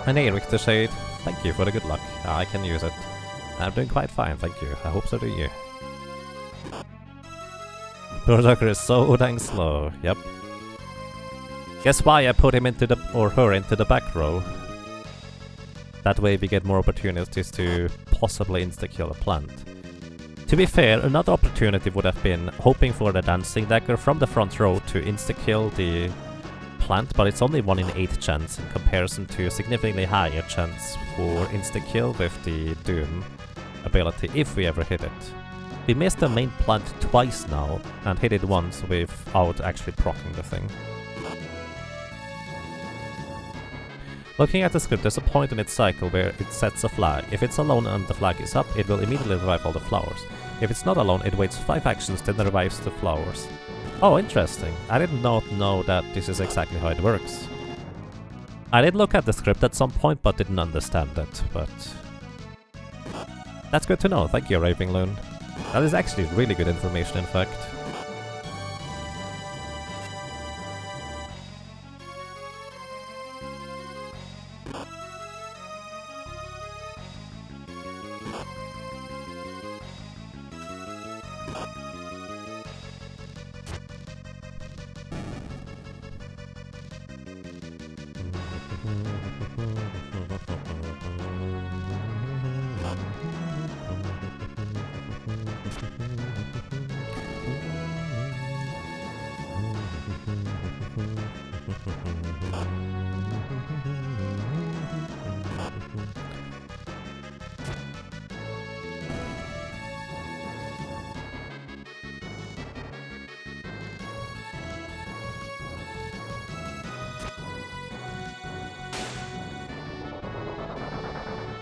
And hey, Richter Shade, thank you for the good luck. I can use it. I'm doing quite fine, thank you. I hope so do you. Berserker is so dang slow, yep. Guess why I put him into the, or her into the back row. That way we get more opportunities to possibly insta-kill a plant. To be fair, another opportunity would have been hoping for the dancing dagger from the front row to insta-kill the plant, but it's only 1 in 8 chance in comparison to a significantly higher chance for insta-kill with the Doom ability if we ever hit it. We missed the main plant twice now and hit it once without actually proccing the thing. Looking at the script, there's a point in its cycle where it sets a flag. If it's alone and the flag is up, it will immediately revive all the flowers. If it's not alone, it waits 5 actions, then revives the flowers. Oh, interesting. I did not know that this is exactly how it works. I did look at the script at some point, but didn't understand it, but... That's good to know, thank you, Raving Loon. That is actually really good information, in fact.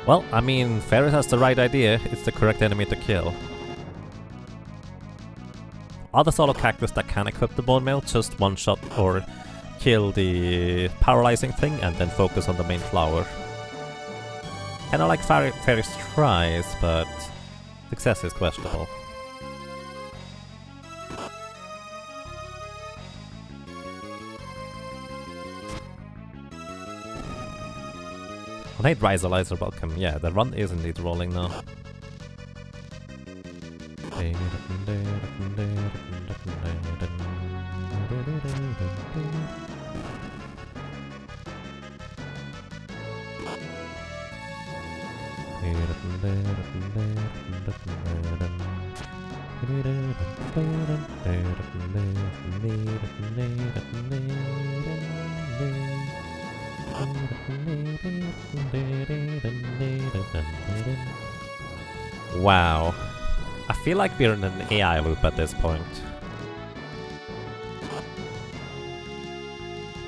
Well, I mean, Ferris has the right idea. It's the correct enemy to kill. Other solo cactus that can equip the bone mail just one-shot or kill the paralyzing thing and then focus on the main flower. Kinda like Ferris tries, but success is questionable. Night Risalizer, welcome. Yeah, the run is indeed rolling now. Wow. I feel like we're in an AI loop at this point.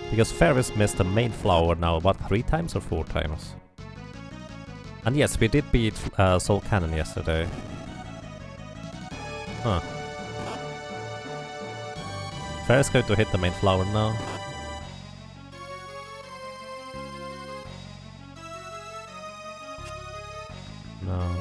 Because Ferris missed the main flower now, what, 3 times or 4 times? And yes, we did beat Soul Cannon yesterday. Huh. Ferris going to hit the main flower now. No.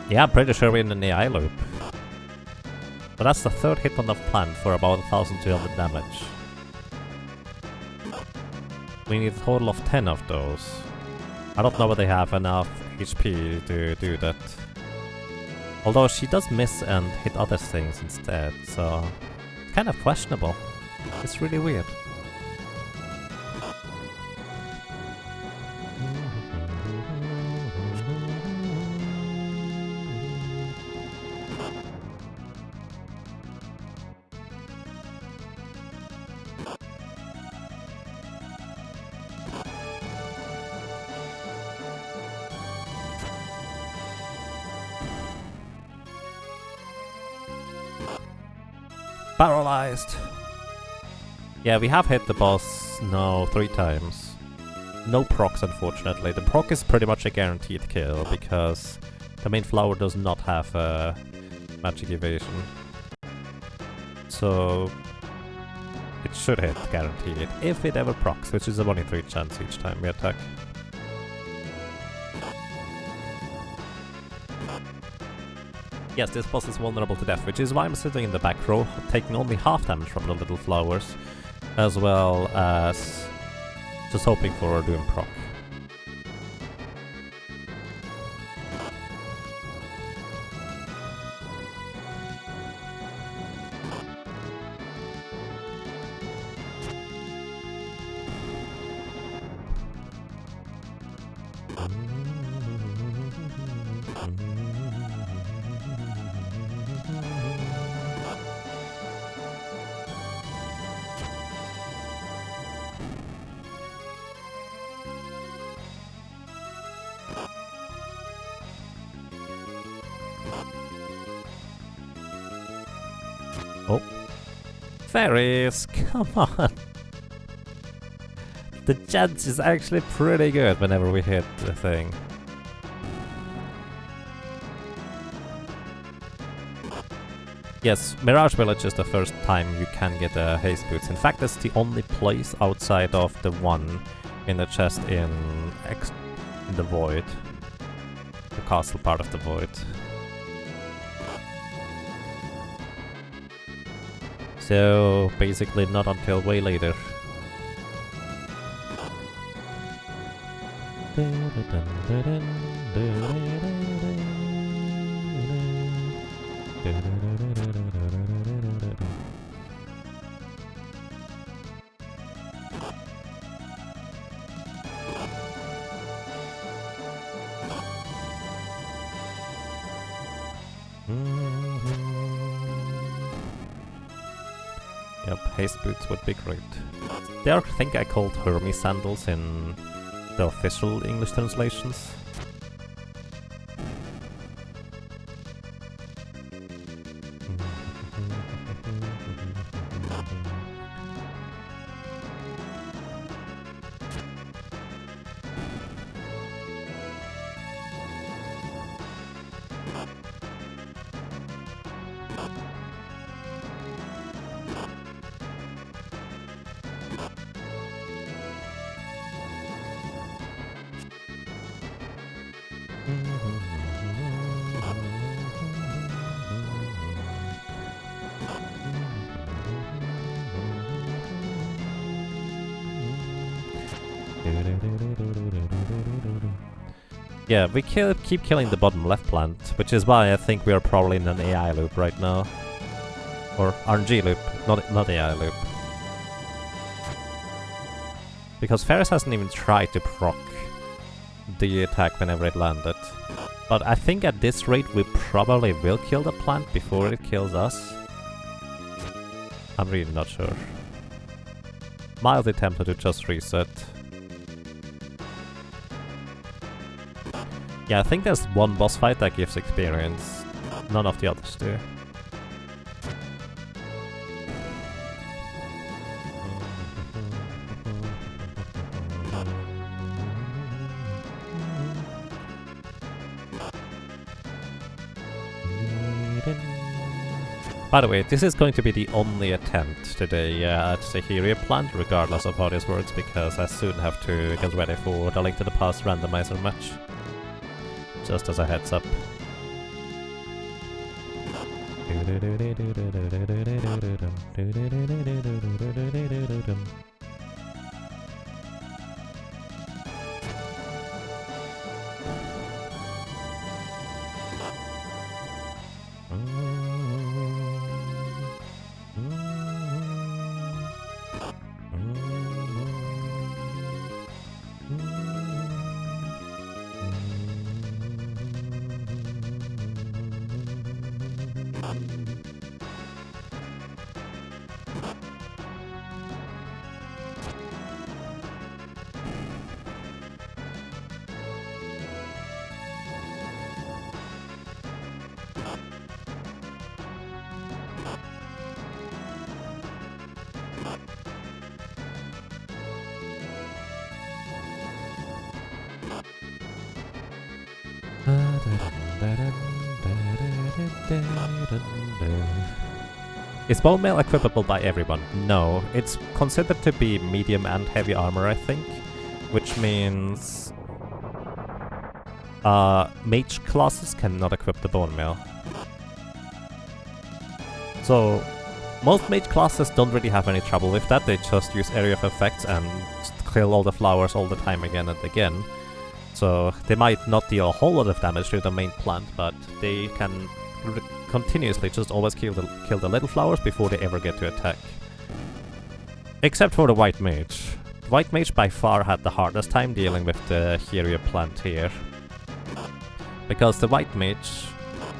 Yeah, I'm pretty sure we're in an AI loop. But that's the 3rd hit on the plant for about 1200 damage. We need a total of 10 of those. I don't know whether they have enough HP to do that. Although she does miss and hit other things instead, so it's kind of questionable. It's really weird. Paralyzed! Yeah, we have hit the boss now 3 times. No procs, unfortunately. The proc is pretty much a guaranteed kill, because the main flower does not have a magic evasion. So it should hit, guaranteed, if it ever procs, which is a 1 in 3 chance each time we attack. Yes, this boss is vulnerable to death, which is why I'm sitting in the back row, taking only half damage from the little flowers, as well as just hoping for a Doom proc. Oh. Fairies! Come on! The chance is actually pretty good whenever we hit the thing. Yes, Mirage Village is the first time you can get haste boots. In fact, that's the only place outside of the one in the chest in the Void. The castle part of the Void. So, basically not until way later. Yep, haste boots would be great. I think I called Hermes sandals in the official English translations. Yeah, we keep killing the bottom left plant, which is why I think we are probably in an AI loop right now. Or RNG loop, not AI loop. Because Ferris hasn't even tried to proc the attack whenever it landed. But I think at this rate we probably will kill the plant before it kills us. I'm really not sure. Mildly tempted to just reset. Yeah, I think there's one boss fight that gives experience. None of the others do. By the way, this is going to be the only attempt today at the Hero plant, regardless of how this works, because I soon have to get ready for the Link to the Past randomizer match. Just as a heads up. Is bone mail equipable by everyone? No, it's considered to be medium and heavy armor, I think, which means mage classes cannot equip the bone mail. So most mage classes don't really have any trouble with that, they just use area of effects and kill all the flowers all the time again and again. So they might not deal a whole lot of damage to the main plant, but they can continuously just always kill the little flowers before they ever get to attack. Except for the white mage. The white mage by far had the hardest time dealing with the hero plant here. Because the white mage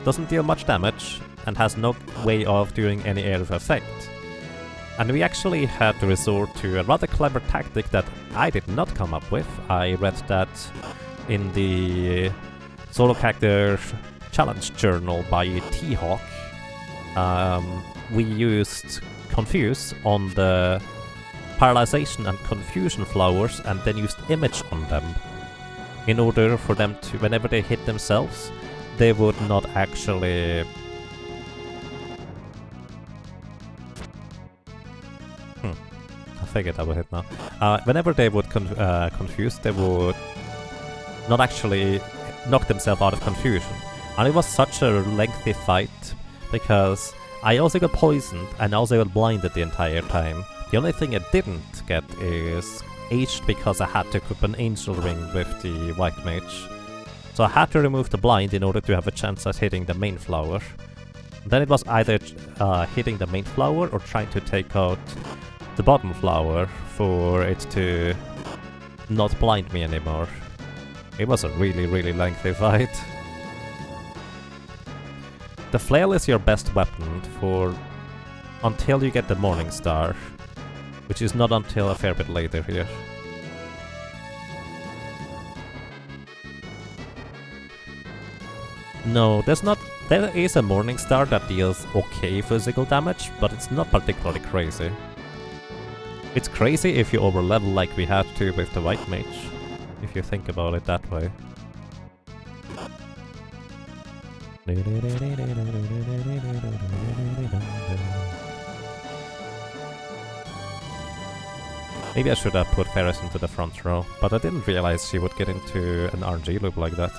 doesn't deal much damage and has no way of doing any area of effect. And we actually had to resort to a rather clever tactic that I did not come up with. I read that in the Solo Character Challenge Journal by T-Hawk. We used Confuse on the Paralyzation and Confusion flowers and then used Image on them. In order for them to, whenever they hit themselves, they would not actually... I figured I would hit now. Whenever they would confuse, they would not actually knock themselves out of confusion. And it was such a lengthy fight, because I also got poisoned and also got blinded the entire time. The only thing I didn't get is aged because I had to equip an angel ring with the white mage. So I had to remove the blind in order to have a chance at hitting the main flower. Then it was either hitting the main flower or trying to take out the bottom flower for it to not blind me anymore. It was a really, really lengthy fight. The flail is your best weapon for until you get the Morning Star, which is not until a fair bit later here. No, there is a Morning Star that deals okay physical damage, but it's not particularly crazy. It's crazy if you overlevel like we had to with the white mage, if you think about it that way. Maybe I should have put Ferris into the front row, but I didn't realize she would get into an RNG loop like that.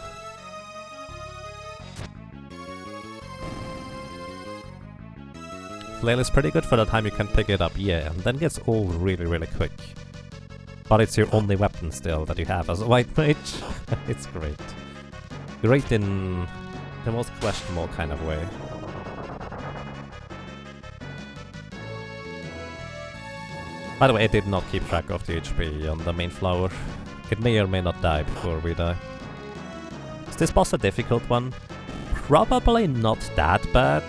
Flail is pretty good for the time you can pick it up, yeah, and then gets old really, really quick. But it's your only weapon still that you have as a white mage. It's great. great in the most questionable kind of way. By the way, I did not keep track of the HP on the main flower. It may or may not die before we die. Is this boss a difficult one? Probably not that bad.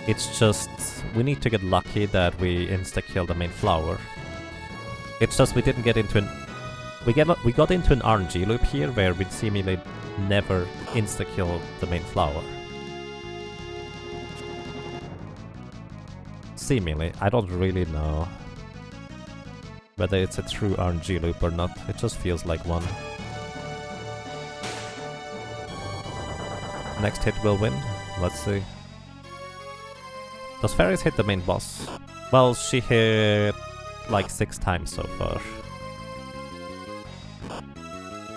It's just we need to get lucky that we insta-kill the main flower. It's just we didn't get into an... We got into an RNG loop here where we'd seemingly never insta-kill the main flower. Seemingly, I don't really know whether it's a true RNG loop or not. It just feels like one. Next hit will win. Let's see. Does Fairies hit the main boss? Well, she hit like 6 times so far.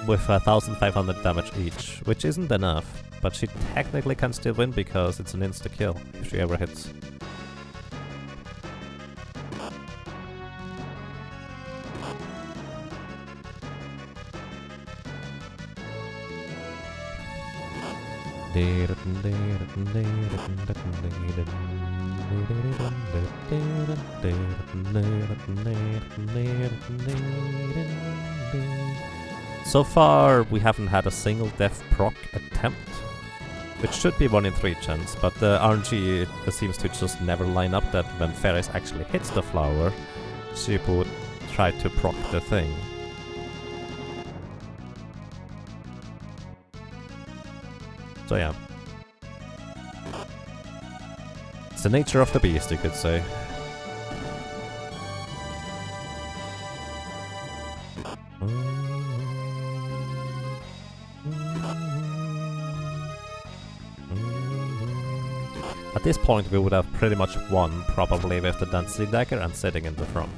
With 1500 damage each, which isn't enough, but she technically can still win because it's an insta-kill if she ever hits. So far, we haven't had a single death proc attempt, which should be 1 in 3 chance, but the RNG seems to just never line up that when Fairies actually hits the flower, she would try to proc the thing. So yeah. It's the nature of the beast, you could say. At this point we would have pretty much won, probably with the dancing dagger and sitting in the front.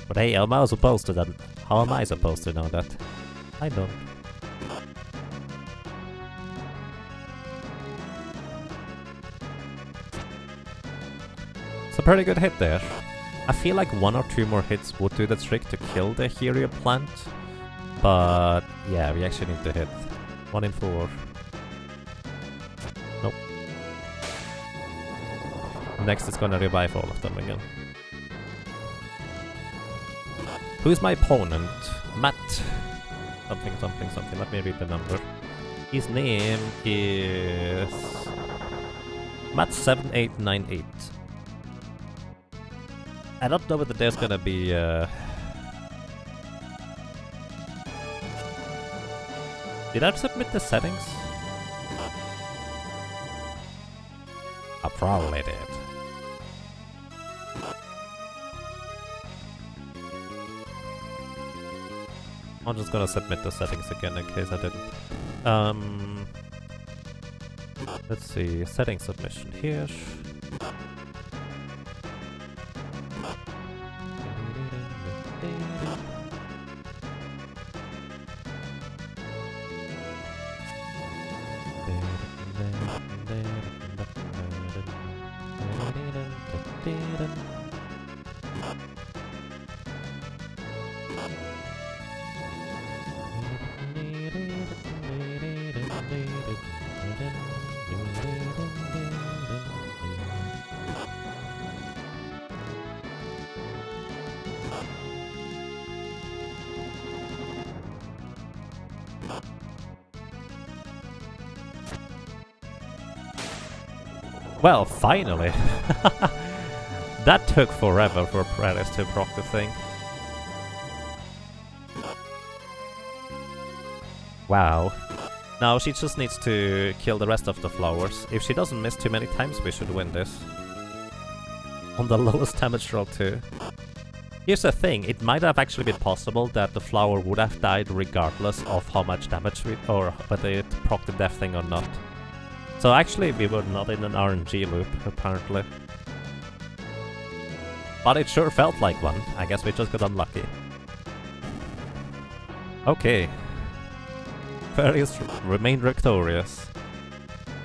But hey, how am I supposed to then? How am I supposed to know that? I don't. It's a pretty good hit there. I feel like 1 or 2 more hits would do the trick to kill the Hero plant. But yeah, we actually need to hit 1 in 4. Nope. Next it's gonna revive all of them again. Who's my opponent? Matt. Something, something, something. Let me read the number. His name is... Matt7898. I don't know whether there's gonna be... Did I submit the settings? I probably did. I'm just gonna submit the settings again in case I didn't. Let's see, setting submission here. Well, finally! That took forever for Prentice to proc the thing. Wow. Now she just needs to kill the rest of the flowers. If she doesn't miss too many times, we should win this. On the lowest damage roll too. Here's the thing, it might have actually been possible that the flower would have died regardless of how much damage we... or whether it proc the death thing or not. So actually we were not in an RNG loop, apparently. But it sure felt like one. I guess we just got unlucky. Okay. Fairies remain victorious.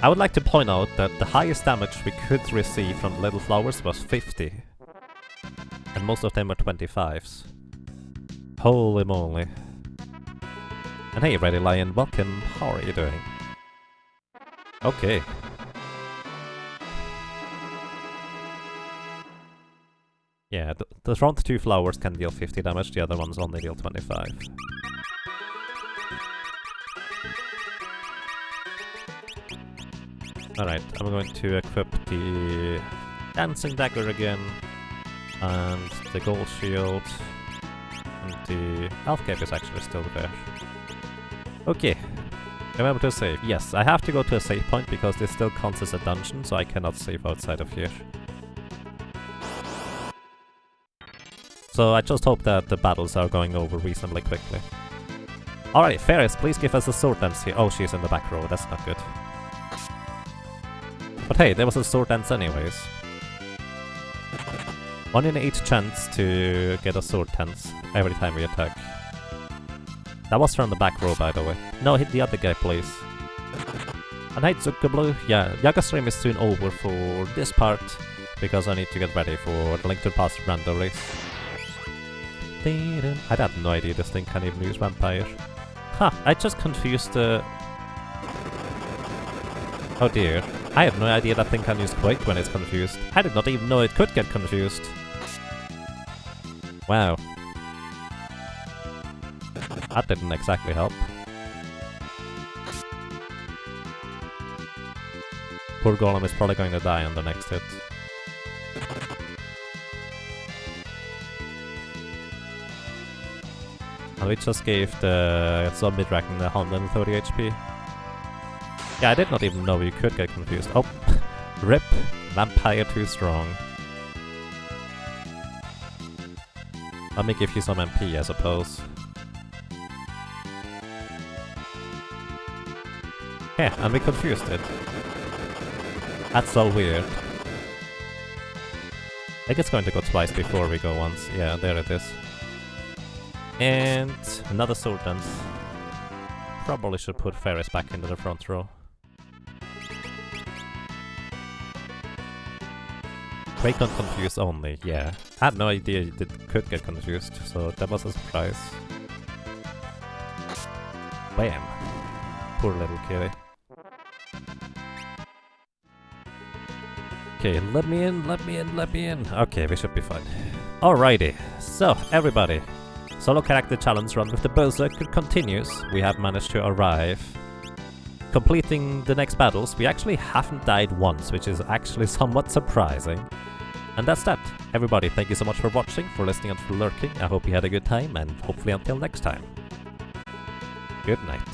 I would like to point out that the highest damage we could receive from the little flowers was 50. And most of them were 25s. Holy moly. And hey, Ready Lion, welcome. How are you doing? Okay. Yeah, the front two flowers can deal 50 damage, the other ones only deal 25. Alright, I'm going to equip the Dancing Dagger again, and the Gold Shield, and the Health Cap is actually still there. Okay, remember to save. Yes, I have to go to a save point because this still counts as a dungeon, so I cannot save outside of here. So I just hope that the battles are going over reasonably quickly. Alright, Ferris, please give us a sword dance here. Oh, she's in the back row, that's not good. But hey, there was a sword dance anyways. 1 in 8 chance to get a sword dance every time we attack. That was from the back row, by the way. No, hit the other guy, please. And hey, Zuckerblue. Yeah, Yaga stream is soon over for this part, because I need to get ready for the Link to the Past random race. I had no idea this thing can even use Vampire. Huh, I just confused the... Oh dear. I had no idea that thing can use Quake when it's confused. I did not even know it could get confused. Wow. That didn't exactly help. Poor Golem is probably going to die on the next hit. And we just gave the zombie dragon 130 HP. Yeah, I did not even know you could get confused. Oh, rip. Vampire too strong. Let me give you some MP, I suppose. Yeah, and we confused it. That's so weird. I think it's going to go twice before we go once. Yeah, there it is. And another sword dance. Probably should put Ferris back into the front row. Quake on confused only, yeah. I had no idea it could get confused, so that was a surprise. Bam! Poor little kitty. Okay, let me in, let me in, let me in. Okay, we should be fine. Alrighty, so everybody. Solo character challenge run with the Berserker continues. We have managed to arrive. Completing the next battles, we actually haven't died once, which is actually somewhat surprising. And that's that. Everybody, thank you so much for watching, for listening and for lurking. I hope you had a good time, and hopefully until next time. Good night.